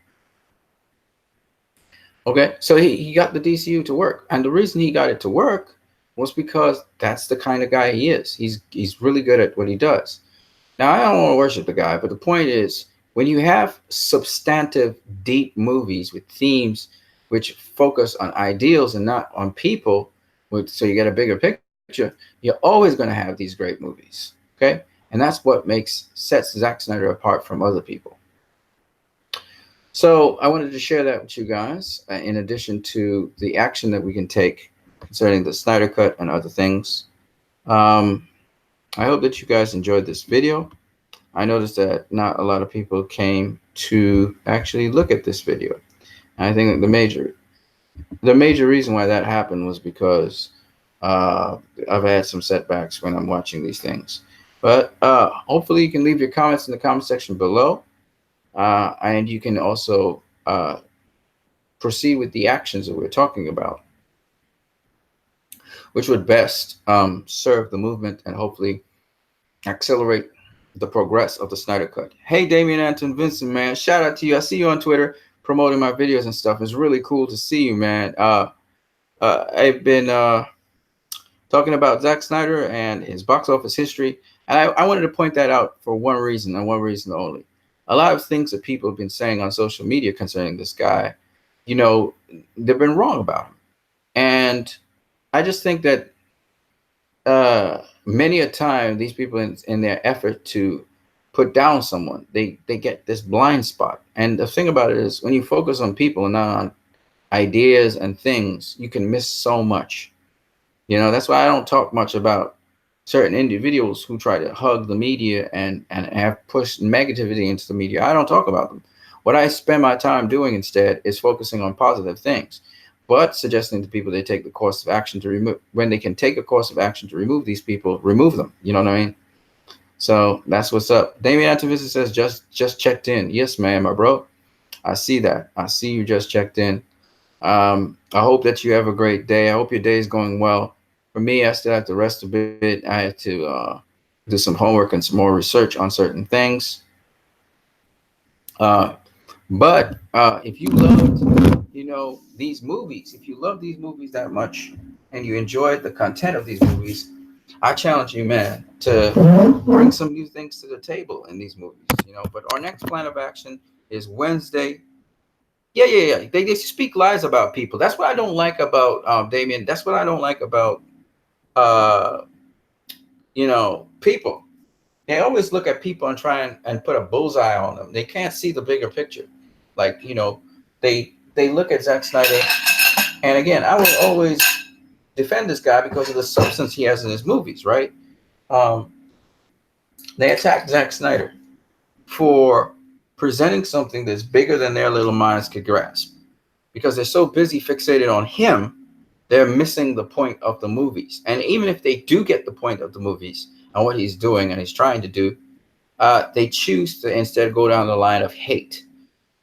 Okay, so he got the DCU to work. And the reason he got it to work was because that's the kind of guy he is. He's really good at what he does. Now, I don't want to worship the guy, but the point is, when you have substantive, deep movies with themes which focus on ideals and not on people, so you get a bigger picture, you're always going to have these great movies. Okay, and that's what sets Zack Snyder apart from other people. So I wanted to share that with you guys, in addition to the action that we can take concerning the Snyder Cut and other things. Um, I hope that you guys enjoyed this video. I noticed that not a lot of people came to actually look at this video. And I think the major reason why that happened was because uh, I've had some setbacks when I'm watching these things. But hopefully you can leave your comments in the comment section below. And you can also proceed with the actions that we're talking about, which would best serve the movement and hopefully accelerate the progress of the Snyder Cut. Hey, Damian Anton Vincent, man, shout out to you. I see you on Twitter promoting my videos and stuff. It's really cool to see you, man. I've been talking about Zack Snyder and his box office history, and I wanted to point that out for one reason and one reason only. A lot of things that people have been saying on social media concerning this guy, they've been wrong about him. And I just think that many a time these people in their effort to put down someone, they get this blind spot. And the thing about it is, when you focus on people and not on ideas and things, you can miss so much. That's why I don't talk much about certain individuals who try to hug the media and have pushed negativity into the media. I don't talk about them. What I spend my time doing instead is focusing on positive things, but suggesting to people they take the course of action to remove, when they can take a course of action to remove these people, remove them. You know what I mean? So that's what's up. Damian Activist says, just checked in. Yes, man, my bro. I see that. I see you just checked in. I hope that you have a great day. I hope your day is going well. For me, I still have to rest a bit. I have to do some homework and some more research on certain things. But if you loved, these movies, if you love these movies that much and you enjoyed the content of these movies, I challenge you, man, to bring some new things to the table in these movies. But our next plan of action is Wednesday. Yeah. They speak lies about people. That's what I don't like about Damien. That's what I don't like about uh, people. They always look at people and try and put a bullseye on them. They can't see the bigger picture. Like, they look at Zack Snyder, and again, I will always defend this guy because of the substance he has in his movies, right? They attacked Zack Snyder for presenting something that's bigger than their little minds could grasp. Because they're so busy fixated on him, they're missing the point of the movies. And even if they do get the point of the movies and what he's doing and he's trying to do, they choose to instead go down the line of hate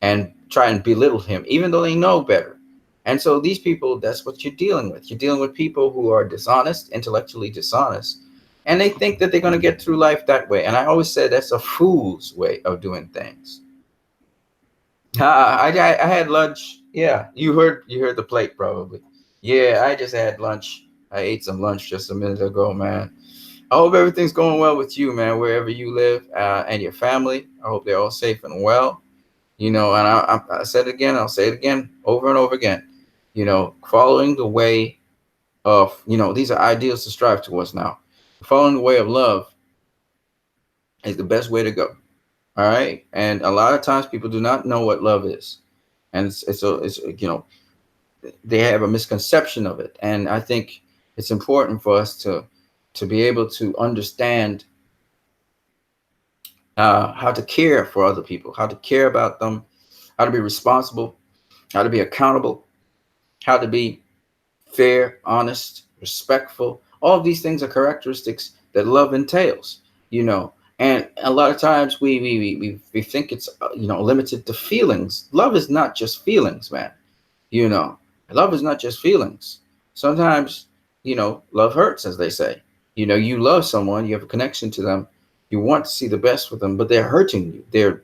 and try and belittle him, even though they know better. And so these people, that's what you're dealing with. You're dealing with people who are dishonest, intellectually dishonest, and they think that they're going to get through life that way. And I always say that's a fool's way of doing things. I had lunch. Yeah, you heard the plate probably. Yeah, I just had lunch. I ate some lunch just a minute ago, man. I hope everything's going well with you, man, wherever you live, and your family. I hope they're all safe and well. And I said it again, I'll say it again, over and over again. Following the way of, these are ideals to strive towards now. Following the way of love is the best way to go. All right. And a lot of times people do not know what love is. And it's they have a misconception of it. And I think it's important for us to be able to understand how to care for other people, how to care about them, how to be responsible, how to be accountable, how to be fair, honest, respectful. All of these things are characteristics that love entails, And a lot of times we think it's limited to feelings. Love is not just feelings, man. Love is not just feelings. Sometimes love hurts, as they say. You love someone, you have a connection to them, you want to see the best with them, but they're hurting you.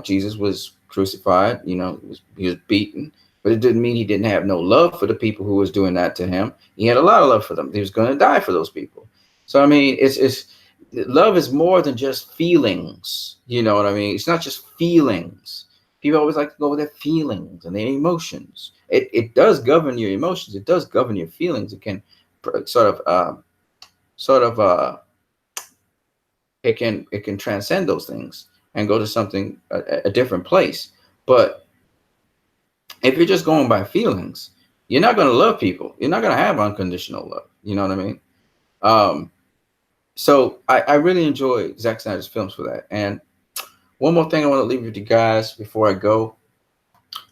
Jesus was crucified. He was beaten, but it didn't mean he didn't have no love for the people who was doing that to him. He had a lot of love for them. He was going to die for those people. So I mean, it's love is more than just feelings. You know what I mean? It's not just feelings. People always like to go with their feelings and their emotions. It does govern your emotions. It does govern your feelings. It can sort of it can transcend those things and go to something a different place. But if you're just going by feelings, you're not going to love people. You're not going to have unconditional love. You know what I mean? Um, so I really enjoy Zack Snyder's films for that. And one more thing I want to leave with you guys before I go.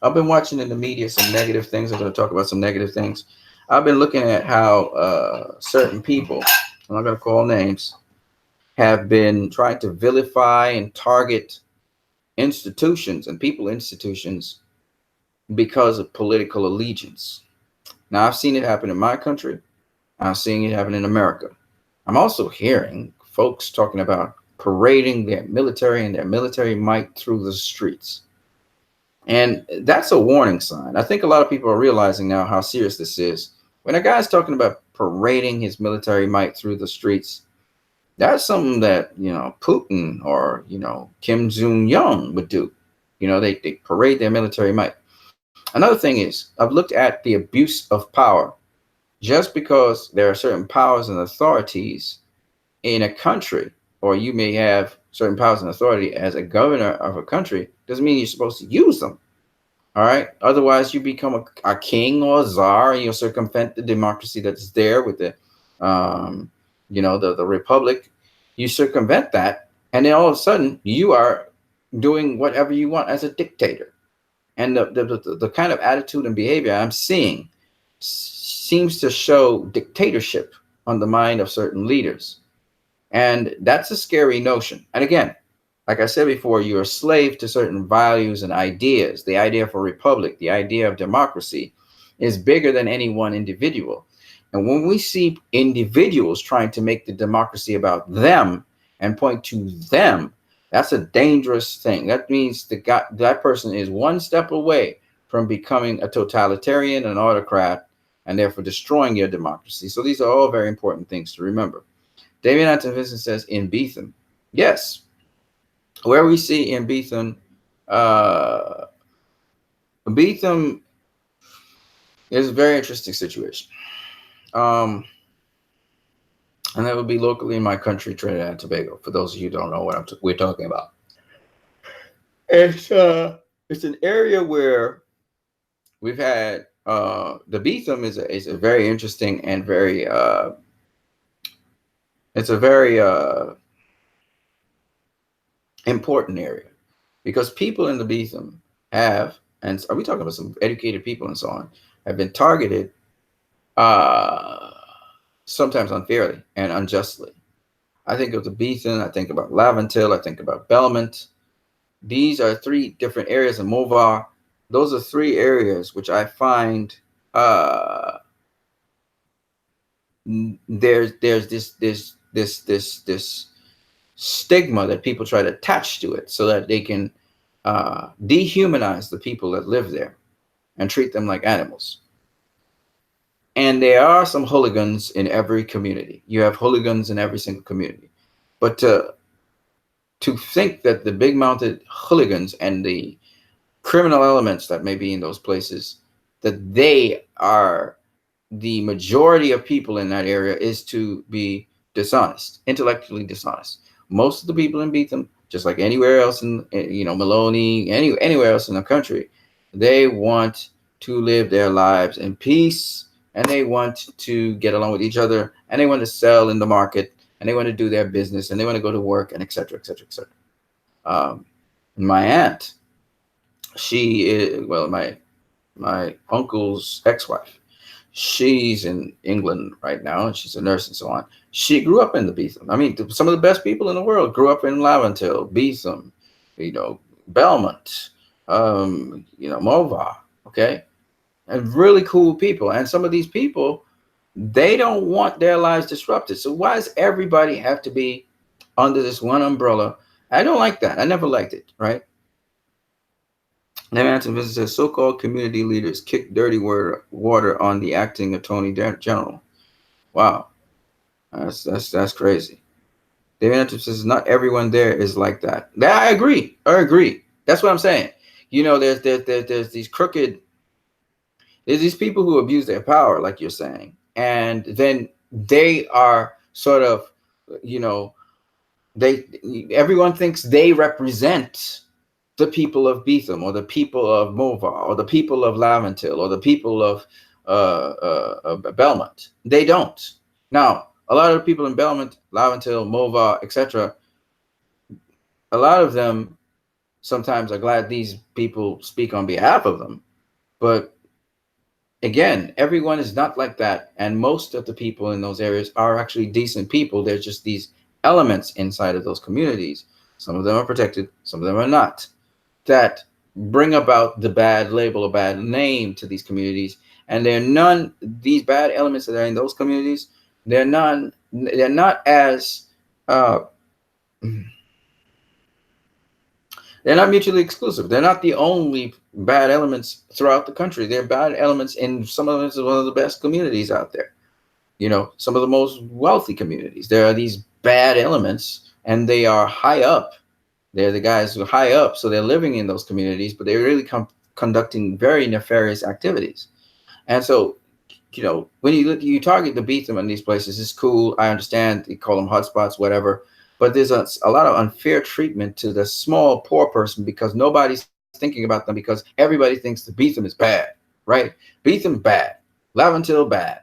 I've been watching in the media some negative things. I'm going to talk about some negative things. I've been looking at how certain people, I'm not going to call names, have been trying to vilify and target institutions and people institutions because of political allegiance. Now, I've seen it happen in my country. I'm seeing it happen in America. I'm also hearing folks talking about parading their military and their military might through the streets. And that's a warning sign. I think a lot of people are realizing now how serious this is. When a guy's talking about parading his military might through the streets, that's something that, Putin or, Kim Jong-un would do. They parade their military might. Another thing is, I've looked at the abuse of power. Just because there are certain powers and authorities in a country, or you may have certain powers and authority as a governor of a country, doesn't mean you're supposed to use them. All right. Otherwise, you become a king or a czar, and you'll circumvent the democracy that's there with um, the republic. You circumvent that, and then all of a sudden, you are doing whatever you want as a dictator. And the kind of attitude and behavior I'm seeing seems to show dictatorship on the mind of certain leaders. And that's a scary notion. And again, like I said before, you're a slave to certain values and ideas. The idea of a republic, the idea of democracy is bigger than any one individual. And when we see individuals trying to make the democracy about them and point to them, that's a dangerous thing. That means that person is one step away from becoming a totalitarian, an autocrat, and therefore destroying your democracy. So these are all very important things to remember. David Anton Vincent says in Beetham, yes, where we see in Beetham, Beetham is a very interesting situation. And that would be locally in my country, Trinidad and Tobago. For those of you who don't know what we're talking about, it's an area where we've had the Beetham is a very interesting and very it's a very important area because people in the Beetham have, and are we talking about some educated people and so on, have been targeted sometimes unfairly and unjustly. I think of the Beetham, I think about Laventille, I think about Belmont. These are three different areas in Movar. Those are three areas which I find there's this stigma that people try to attach to it so that they can dehumanize the people that live there and treat them like animals. And there are some hooligans in every community. You have hooligans in every single community. But to think that the big mounted hooligans and the criminal elements that may be in those places, that they are the majority of people in that area, is to be dishonest, intellectually dishonest. Most of the people in Beetham, just like anywhere else in, Maloney, anywhere else in the country, they want to live their lives in peace, and they want to get along with each other, and they want to sell in the market, and they want to do their business, and they want to go to work, and et cetera, et cetera, et cetera. My aunt, she is, well, my uncle's ex-wife, she's in England right now, and she's a nurse and so on. She grew up in the Beetham. I mean, some of the best people in the world grew up in Laventille, Beetham, Belmont, Mova, okay? And really cool people. And some of these people, they don't want their lives disrupted. So why does everybody have to be under this one umbrella? I don't like that. I never liked it, right? Anton Vincent says, so-called community leaders kick dirty water on the acting attorney general. Wow, that's crazy. Their entrances, not everyone there is like that. That I agree. I agree. That's what I'm saying. You know, there's these crooked, there's these people who abuse their power, like you're saying, and then they are sort of, you know, they everyone thinks they represent the people of Beetham or the people of Movar or the people of Laventil or the people of Belmont. They don't. Now, a lot of the people in Belmont, Laventil, Movar, etc., a lot of them sometimes are glad these people speak on behalf of them. But again, everyone is not like that. And most of the people in those areas are actually decent people. There's just these elements inside of those communities. Some of them are protected, some of them are not, that bring about the bad label, a bad name to these communities. And they're none, these bad elements that are in those communities, they're not as, uh, they're not mutually exclusive. They're not the only bad elements throughout the country. They're bad elements in some of them, one of the best communities out there. You know, some of the most wealthy communities. There are these bad elements, and they are high up. They're the guys who are high up, so they're living in those communities, but they're really conducting very nefarious activities. And so, you know, when you target the beat them in these places, it's cool. I understand you call them hotspots, whatever. But there's a lot of unfair treatment to the small poor person because nobody's thinking about them because everybody thinks the Beetham is bad, right? Beetham bad, Laventil bad,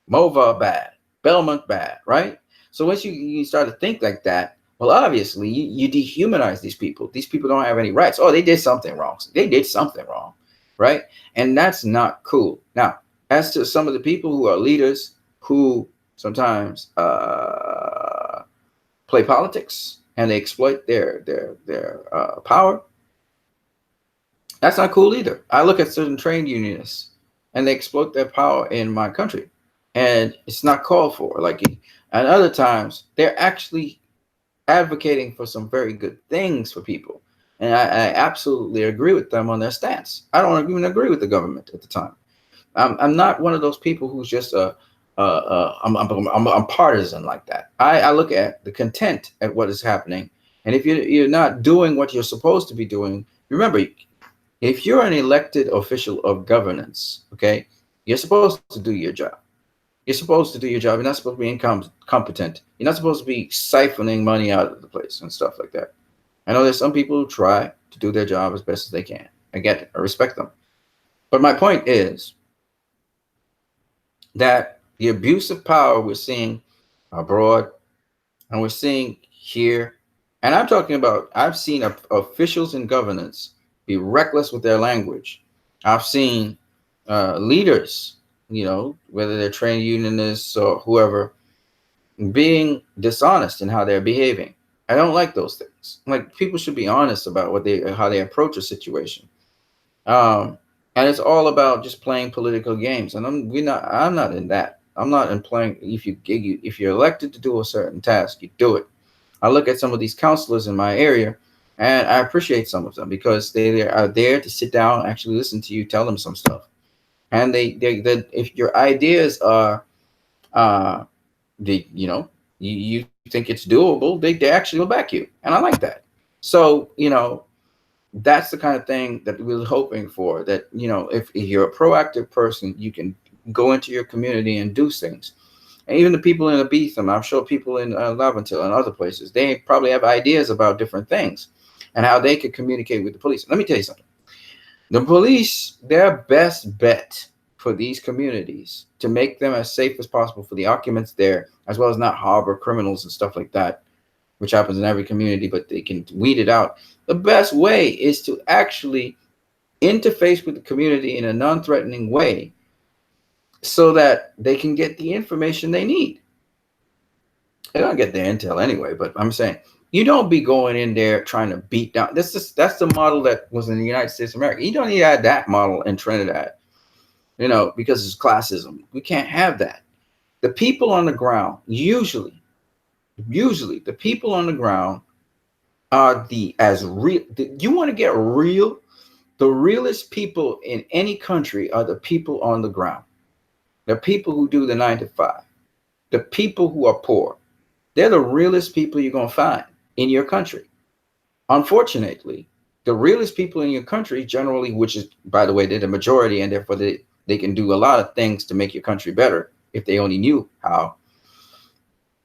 Mova bad, Belmont bad, right? So once you start to think like that, well, obviously you dehumanize these people. These people don't have any rights. Oh, they did something wrong. They did something wrong, right? And that's not cool. Now, as to some of the people who are leaders who sometimes play politics and they exploit their power, that's not cool either. I look at certain trade unionists and they exploit their power in my country, and it's not called for. Like, and other times they're actually advocating for some very good things for people, and I absolutely agree with them on their stance. I don't even agree with the government at the time. I'm not one of those people who's just I'm partisan like that. I look at the content at what is happening, and if you're not doing what you're supposed to be doing, remember, if you're an elected official of governance, okay, you're supposed to do your job. You're supposed to do your job. You're not supposed to be incompetent. You're not supposed to be siphoning money out of the place and stuff like that. I know there's some people who try to do their job as best as they can. I get it. I respect them. But my point is that the abuse of power we're seeing abroad and we're seeing here, and I'm talking about, I've seen officials in governance be reckless with their language. I've seen leaders, you know, whether they're trade unionists or whoever, being dishonest in how they're behaving. I don't like those things. Like, people should be honest about how they approach a situation. Um, and it's all about just playing political games. And I'm not in that. I'm not in playing. If you're elected to do a certain task, you do it. I look at some of these counselors in my area, and I appreciate some of them because they are there to sit down, actually listen to you, tell them some stuff. And they if your ideas are uh you know, you think it's doable, they actually will back you, and I like that. So, you know, that's the kind of thing that we're hoping for, that, you know, if you're a proactive person, you can go into your community and do things. And even the people in Abetham, I'm sure people in Laventil and other places, they probably have ideas about different things and how they could communicate with the police. Let me tell you something. The police, their best bet for these communities to make them as safe as possible for the occupants there, as well as not harbor criminals and stuff like that, which happens in every community, but they can weed it out. The best way is to actually interface with the community in a non-threatening way so that they can get the information they need. They don't get their intel anyway, but I'm saying, you don't be going in there trying to beat down. That's the model that was in the United States of America. You don't need to have that model in Trinidad, you know, because it's classism. We can't have that. The people on the ground, usually the people on the ground are you want to get real, the realest people in any country are the people on the ground. The people who do the 9 to 5, the people who are poor, They're the realest people you're going to find in your country. Unfortunately, the realest people in your country generally, which is, by the way, they're the majority, and therefore they can do a lot of things to make your country better if they only knew how.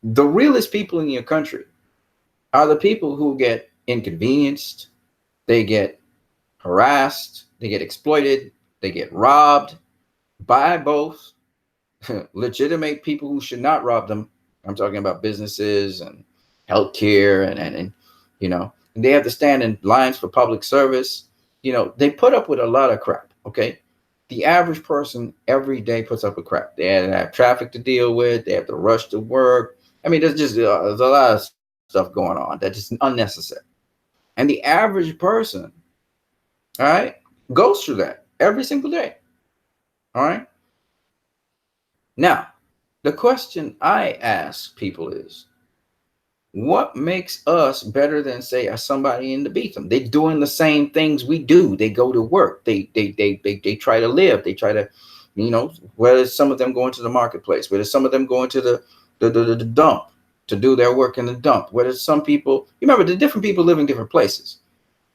The realest people in your country are the people who get inconvenienced, they get harassed, they get exploited, they get robbed by both legitimate people who should not rob them. I'm talking about businesses and healthcare and you know, and they have to stand in lines for public service. You know, they put up with a lot of crap. Okay. The average person every day puts up with crap. They have traffic to deal with. They have to rush to work. I mean, there's a lot of stuff going on that is unnecessary. And the average person, all right, goes through that every single day. All right. Now, the question I ask people is, what makes us better than, say, somebody in the Beetham? They're doing the same things we do. They go to work. They try to live. They try to, you know, whether some of them going to the marketplace, whether some of them going to the dump to do their work in the dump, whether some people, you remember, the different people live in different places.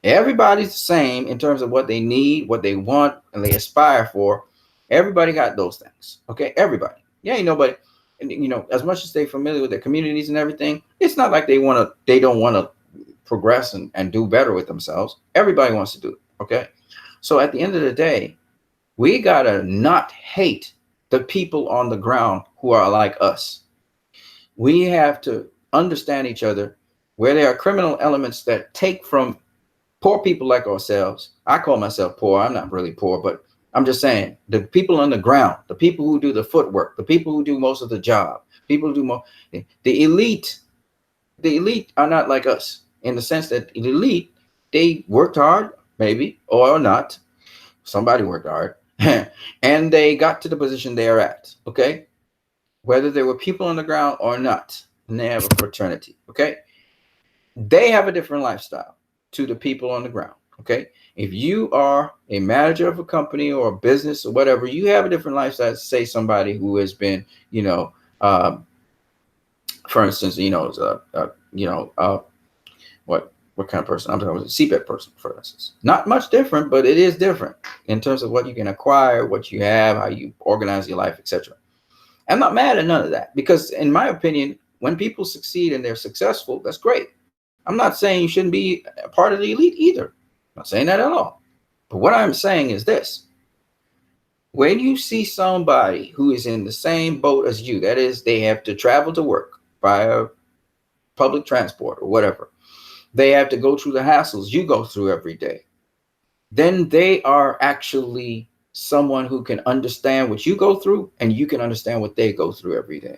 Everybody's the same in terms of what they need, what they want, and they aspire for. Everybody got those things. Okay, everybody. Yeah, ain't nobody. And you know, as much as they're familiar with their communities and everything, it's not like they don't want to progress and do better with themselves. Everybody wants to do it. Okay. So at the end of the day, we gotta not hate the people on the ground who are like us. We have to understand each other where there are criminal elements that take from poor people like ourselves. I call myself poor. I'm not really poor, but I'm just saying the people on the ground, the people who do the footwork, the people who do most of the job, people who do more. The elite, the elite are not like us in the sense that the elite, they worked hard, maybe or not. Somebody worked hard, and they got to the position they are at. Okay, whether there were people on the ground or not, and they have a fraternity. Okay, they have a different lifestyle to the people on the ground. Okay. If you are a manager of a company or a business or whatever, you have a different lifestyle. Say somebody who has been, you know, for instance, you know, what kind of person? I'm talking about a seabed person, for instance. Not much different, but it is different in terms of what you can acquire, what you have, how you organize your life, etc. I'm not mad at none of that because, in my opinion, when people succeed and they're successful, that's great. I'm not saying you shouldn't be a part of the elite either. I'm not saying that at all. But what I'm saying is this. When you see somebody who is in the same boat as you, that is, they have to travel to work via public transport or whatever, they have to go through the hassles you go through every day, then they are actually someone who can understand what you go through and you can understand what they go through every day.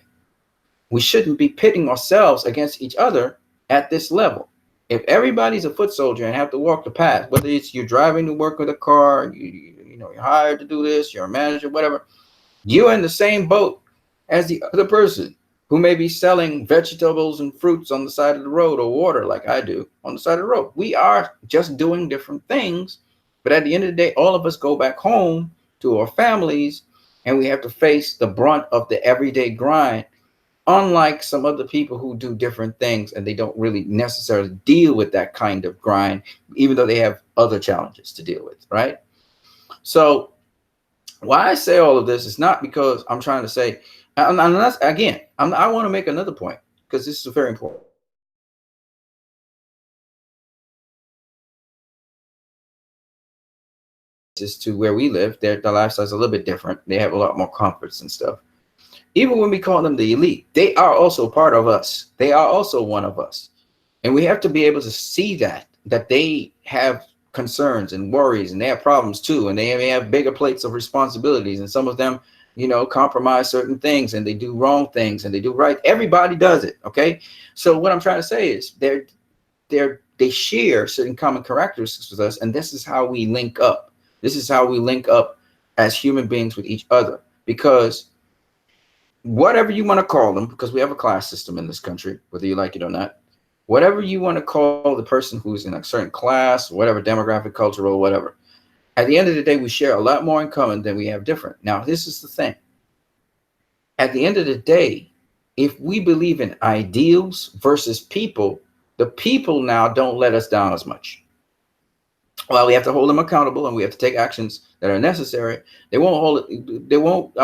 We shouldn't be pitting ourselves against each other at this level. If everybody's a foot soldier and have to walk the path, whether it's you're driving to work with a car, you know, you're hired to do this, you're a manager, whatever, you're in the same boat as the other person who may be selling vegetables and fruits on the side of the road or water like I do on the side of the road. We are just doing different things. But at the end of the day, all of us go back home to our families and we have to face the brunt of the everyday grind. Unlike some other people who do different things and they don't really necessarily deal with that kind of grind, even though they have other challenges to deal with, right? So why I say all of this is not because I'm trying to say, unless, again, I want to make another point because this is very important. As to where we live, their lifestyle is a little bit different. They have a lot more comforts and stuff. Even when we call them the elite, they are also part of us. They are also one of us. And we have to be able to see that they have concerns and worries and they have problems too. And they may have bigger plates of responsibilities. And some of them, you know, compromise certain things and they do wrong things and they do right. Everybody does it. Okay. So what I'm trying to say is they share certain common characteristics with us. And this is how we link up. This is how we link up as human beings with each other, because whatever you want to call them, because we have a class system in this country, whether you like it or not, whatever you want to call the person who's in a certain class, whatever demographic, cultural, whatever, at the end of the day, we share a lot more in common than we have different. Now, this is the thing. At the end of the day, if we believe in ideals versus people, the people now don't let us down as much. While we have to hold them accountable and we have to take actions that are necessary, they won't hold it. They won't.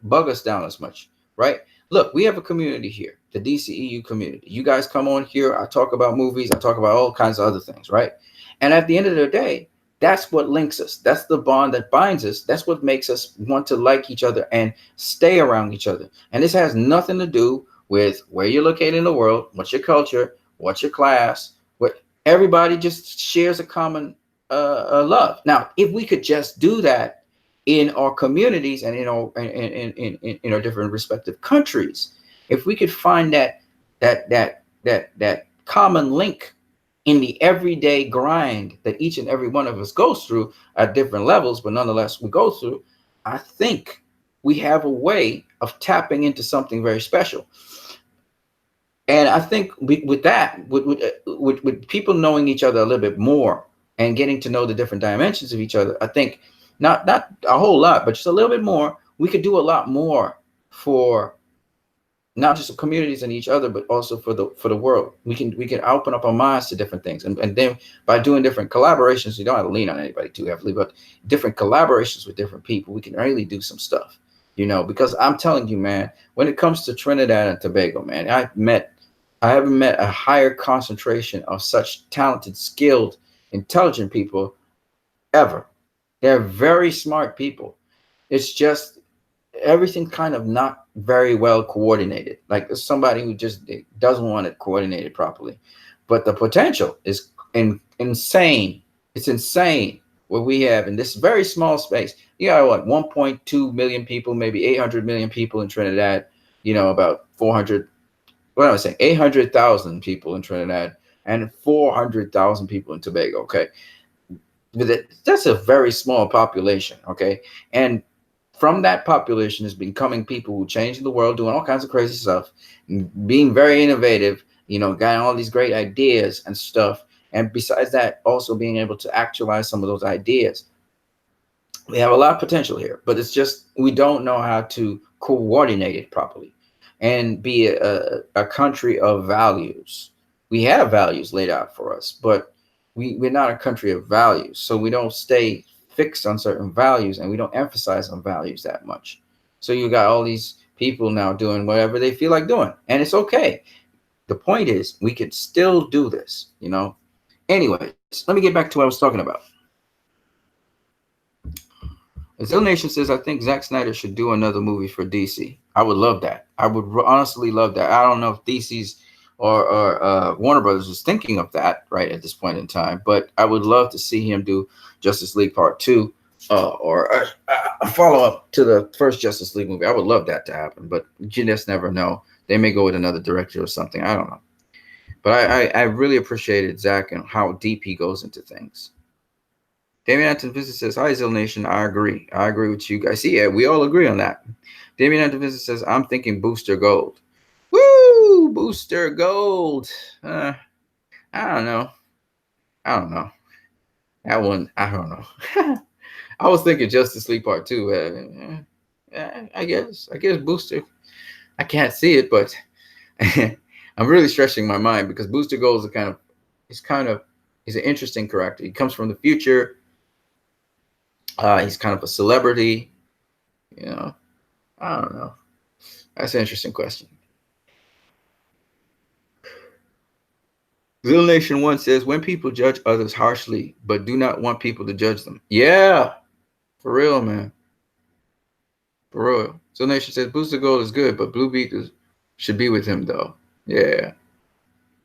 Bug us down as much, right? Look, we have a community here, the DCEU community. You guys come on here, I talk about movies, I talk about all kinds of other things, right? And at the end of the day, that's what links us. That's the bond that binds us. That's what makes us want to like each other and stay around each other. And this has nothing to do with where you're located in the world, what's your culture, what's your class, what everybody just shares a common love. Now, if we could just do that in our communities and in our different respective countries, if we could find that common link in the everyday grind that each and every one of us goes through at different levels, but nonetheless we go through, I think we have a way of tapping into something very special. And I think with that, with people knowing each other a little bit more and getting to know the different dimensions of each other, I think not a whole lot, but just a little bit more, we could do a lot more for not just the communities and each other, but also for the world. We can open up our minds to different things, and then by doing different collaborations, you don't have to lean on anybody too heavily, but different collaborations with different people, we can really do some stuff, because I'm telling you, man, when it comes to Trinidad and Tobago, man, I haven't met a higher concentration of such talented, skilled, intelligent people ever. They're very smart people. It's just everything kind of not very well coordinated. Like there's somebody who just doesn't want it coordinated properly. But the potential is insane. It's insane what we have in this very small space. You got what, 1.2 million people, maybe 800 million people in Trinidad, about 400, what am I saying? 800,000 people in Trinidad and 400,000 people in Tobago. Okay. That's a very small population. Okay. And from that population is becoming people who change the world, doing all kinds of crazy stuff, being very innovative, getting all these great ideas and stuff. And besides that, also being able to actualize some of those ideas. We have a lot of potential here, but it's just we don't know how to coordinate it properly and be a country of values. We have values laid out for us, but we're not a country of values. So we don't stay fixed on certain values and we don't emphasize on values that much. So you got all these people now doing whatever they feel like doing, and it's okay. The point is we could still do this. Anyways, let me get back to what I was talking about. Zil Nation says, I think Zack Snyder should do another movie for DC. I would love that. I would honestly love that. I don't know if DC's or Warner Brothers is thinking of that right at this point in time, but I would love to see him do Justice League Part 2 or a follow-up to the first Justice League movie. I would love that to happen, but you just never know. They may go with another director or something. I don't know. But I really appreciated Zack and how deep he goes into things. Damien Anton Visit says, hi, Zil Nation. I agree. I agree with you guys. See, yeah, we all agree on that. Damien Anton Visit says, I'm thinking Booster Gold. Woo! Booster Gold. I don't know. That one, I don't know. I was thinking Justice League Part 2. I guess Booster. I can't see it, but I'm really stretching my mind because Booster Gold is he's an interesting character. He comes from the future. He's kind of a celebrity. I don't know. That's an interesting question. Little Nation 1 says, when people judge others harshly, but do not want people to judge them. Yeah, for real, man. For real. Little Nation says, Booster Gold is good, but Blue Beak should be with him, though. Yeah.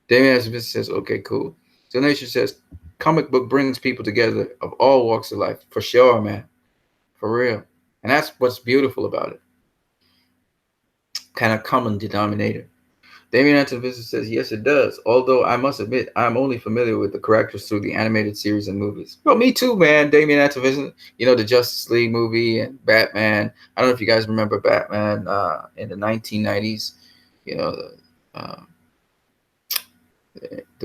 Damien says, okay, cool. Little Nation says, comic book brings people together of all walks of life. For sure, man. For real. And that's what's beautiful about it. Kind of common denominator. Damien Anton Visit says, yes, it does. Although I must admit, I'm only familiar with the characters through the animated series and movies. Well, me too, man. Damien Anton Visit, the Justice League movie and Batman. I don't know if you guys remember Batman in the 1990s. The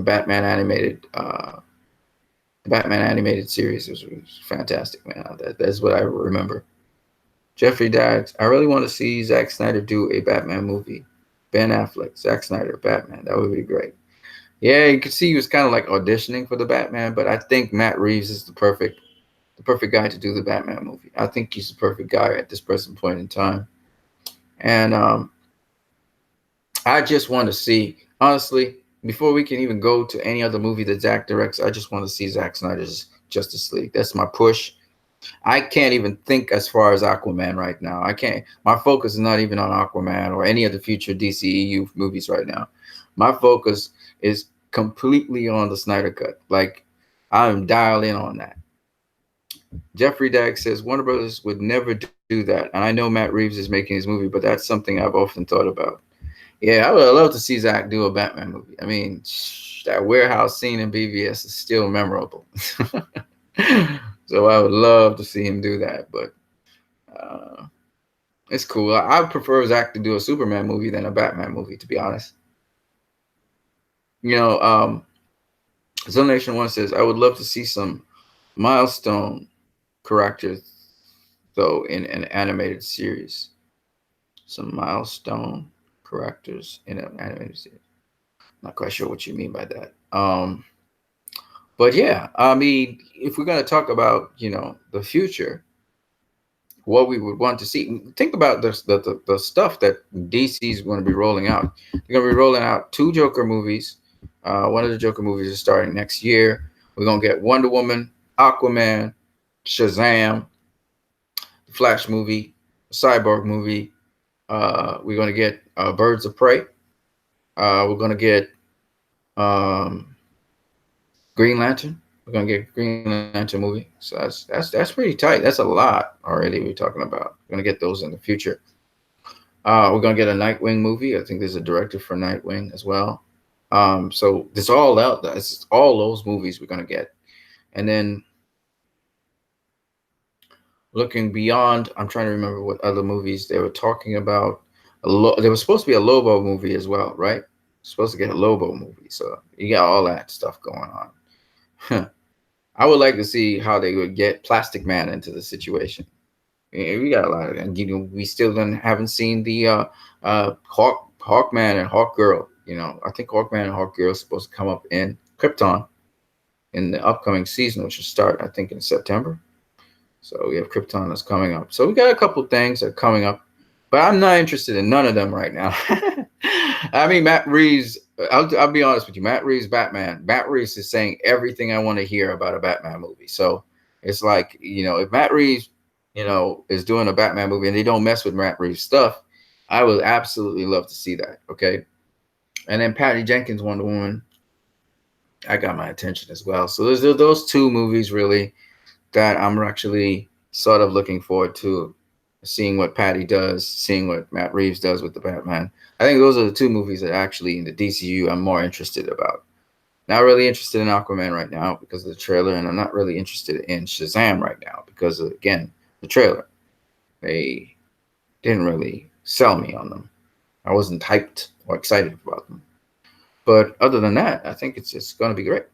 Batman animated series was fantastic, man. That's what I remember. Jeffrey Daggs, I really want to see Zack Snyder do a Batman movie. Ben Affleck, Zack Snyder, Batman. That would be great. Yeah, you could see he was kind of like auditioning for the Batman, but I think Matt Reeves is the perfect guy to do the Batman movie. I think he's the perfect guy at this present point in time. And I just want to see, honestly, before we can even go to any other movie that Zack directs, I just want to see Zack Snyder's Justice League. That's my push. I can't even think as far as Aquaman right now. I can't. My focus is not even on Aquaman or any of the future DCEU movies right now. My focus is completely on the Snyder Cut. Like, I'm dialed in on that. Jeffrey Dagg says Warner Brothers would never do that, and I know Matt Reeves is making his movie, but that's something I've often thought about. Yeah, I would love to see Zack do a Batman movie. I mean, that warehouse scene in BVS is still memorable. So I would love to see him do that, but uh, it's cool. I would prefer Zack to do a Superman movie than a Batman movie, to be honest. You know, Zonation One says I would love to see some milestone characters though in an animated series. Some milestone characters in an animated series. Not quite sure what you mean by that. But yeah, I mean, if we're gonna talk about the future, what we would want to see, think about the stuff that DC is going to be rolling out. They're going to be rolling out two Joker movies. One of the Joker movies is starting next year. We're going to get Wonder Woman, Aquaman, Shazam, the Flash movie, Cyborg movie. We're going to get Birds of Prey. We're going to get um, Green Lantern. We're gonna get Green Lantern movie. So that's pretty tight. That's a lot already we're talking about. We're gonna get those in the future. We're gonna get a Nightwing movie. I think there's a director for Nightwing as well. So it's all out. It's all those movies we're gonna get. And then looking beyond, I'm trying to remember what other movies they were talking about. There was supposed to be a Lobo movie as well, right? Supposed to get a Lobo movie. So you got all that stuff going on. I would like to see how they would get Plastic Man into the situation. Yeah, we got a lot of, and we still haven't seen the Hawkman and Hawk Girl. I think Hawkman and Hawk Girl is supposed to come up in Krypton in the upcoming season, which will start I think in September. So we have Krypton that's coming up. So we got a couple things that are coming up, but I'm not interested in none of them right now. I mean, Matt Reeves. I'll be honest with you. Matt Reeves, Batman. Matt Reeves is saying everything I want to hear about a Batman movie. So it's like, if Matt Reeves, is doing a Batman movie and they don't mess with Matt Reeves stuff, I would absolutely love to see that. Okay. And then Patty Jenkins, Wonder Woman, I got my attention as well. So there's those two movies really that I'm actually sort of looking forward to, seeing what Patty does, seeing what Matt Reeves does with the Batman. I think those are the two movies that actually in the DCU I'm more interested about. Not really interested in Aquaman right now because of the trailer, and I'm not really interested in Shazam right now because of, again, the trailer. They didn't really sell me on them. I wasn't hyped or excited about them. But other than that, I think it's going to be great.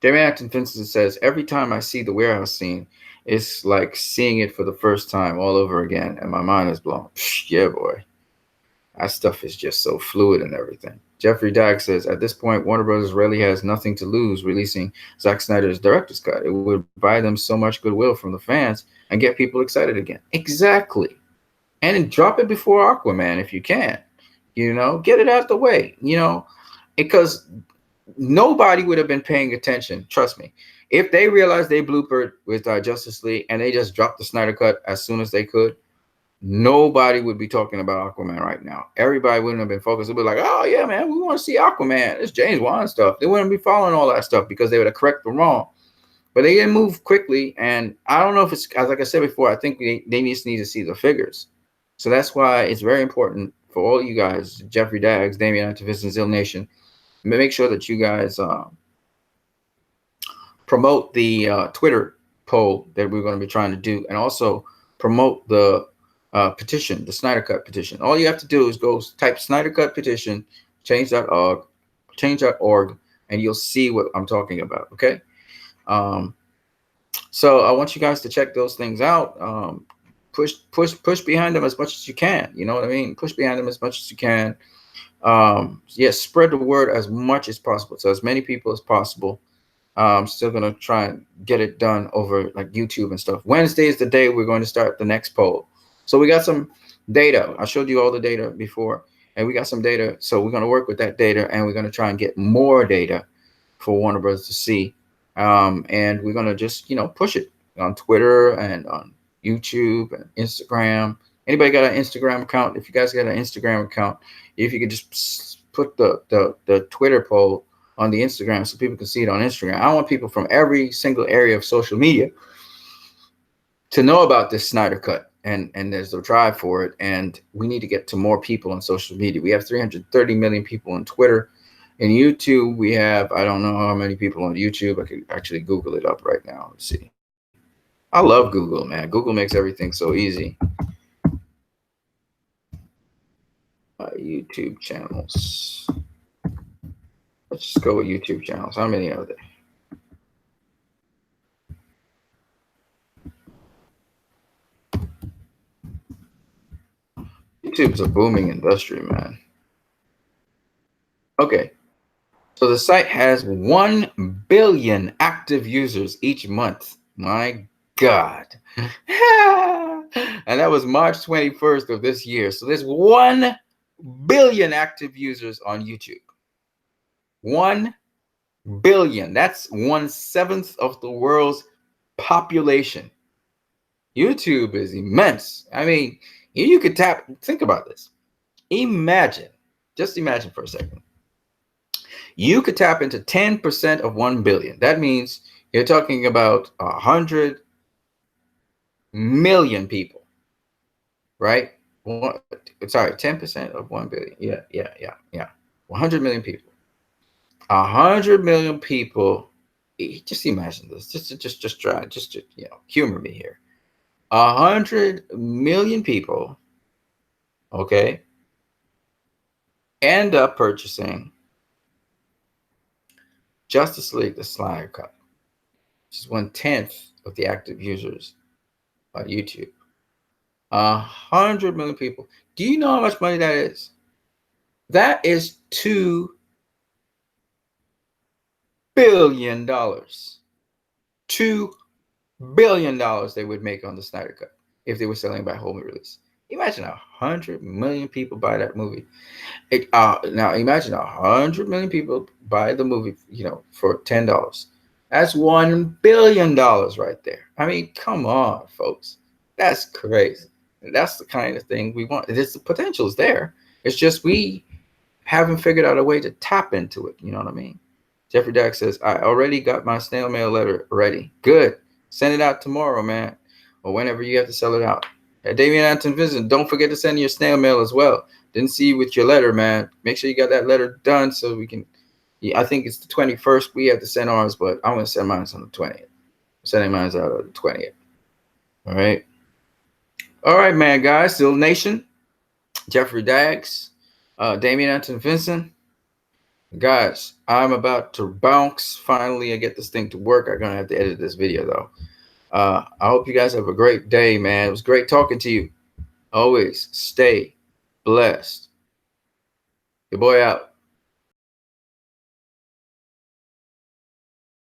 Jamie Acton Vincent says, every time I see the warehouse scene, it's like seeing it for the first time all over again, and my mind is blown. Psh, yeah, boy. That stuff is just so fluid and everything. Jeffrey Dagg says, at this point, Warner Bros. Really has nothing to lose releasing Zack Snyder's director's cut. It would buy them so much goodwill from the fans and get people excited again. Exactly. And drop it before Aquaman if you can. Get it out the way, because nobody would have been paying attention. Trust me. If they realized they bloopered with Justice League and they just dropped the Snyder Cut as soon as they could, nobody would be talking about Aquaman right now. Everybody wouldn't have been focused. They'd be like, oh, yeah, man, we want to see Aquaman. It's James Wan stuff. They wouldn't be following all that stuff because they would have corrected the wrong. But they didn't move quickly. And I don't know if it's, like I said before, I think they just need to see the figures. So that's why it's very important for all you guys, Jeffrey Daggs, Damian Activist, and Zill Nation, make sure that you guys promote the Twitter poll that we're going to be trying to do, and also promote the petition, the Snyder Cut petition. All you have to do is go type Snyder Cut petition, change.org, and you'll see what I'm talking about. Okay. So I want you guys to check those things out. push behind them as much as you can. You know what I mean? Push behind them as much as you can. Yes, spread the word as much as possible, so as many people as possible. Still gonna try and get it done over like YouTube and stuff. Wednesday is the day we're going to start the next poll. So we got some data. I showed you all the data before, and we got some data. So we're gonna work with that data, and we're gonna try and get more data for Warner Brothers to see. And we're gonna just push it on Twitter and on YouTube and Instagram. Anybody got an Instagram account? If you guys got an Instagram account, if you could just put the Twitter poll on the Instagram so people can see it on Instagram. I want people from every single area of social media to know about this Snyder Cut, and there's a drive for it, and we need to get to more people on social media. We have 330 million people on Twitter. In YouTube, we have, I don't know how many people on YouTube. I could actually Google it up right now. Let's see. I love Google, man. Google makes everything so easy. YouTube channels. Let's just go with YouTube channels. How many are there? YouTube's a booming industry, man. Okay. So the site has 1 billion active users each month. My God. And that was March 21st of this year. So there's 1 billion active users on YouTube. 1 billion. That's 1/7 of the world's population. YouTube is immense. I mean, you could think about this. Just imagine for a second. You could tap into 10% of 1 billion. That means you're talking about 100 million people, right? Sorry, 10% of 1 billion. Yeah. 100 million people. 100 million people. Just imagine this. Just try. Just humor me here. 100 million people, okay, end up purchasing Justice League: The Snyder Cut, which is 1/10 of the active users on YouTube. 100 million people. Do you know how much money that is? That is $2 billion. $2 billion they would make on the Snyder Cut if they were selling by home release. Imagine 100 million people buy that movie. Now imagine 100 million people buy the movie, for $10. That's $1 billion right there. I mean, come on, folks. That's crazy. That's the kind of thing we want. The potential is there. It's just we haven't figured out a way to tap into it. You know what I mean? Jeffrey Dack says, I already got my snail mail letter ready. Good. Send it out tomorrow, man, or whenever you have to sell it out. Damian Anton Vincent, don't forget to send your snail mail as well. Didn't see you with your letter, man. Make sure you got that letter done so we can. I think it's the 21st. We have to send ours, but I'm going to send mine on the 20th. I'm sending mine out on the 20th. All right. All right, man, guys. Still Nation, Jeffrey Daggs, Damian Anton Vincent. Guys, I'm about to bounce. Finally, I get this thing to work. I'm going to have to edit this video, though. I hope you guys have a great day, man. It was great talking to you. Always stay blessed. Your boy out.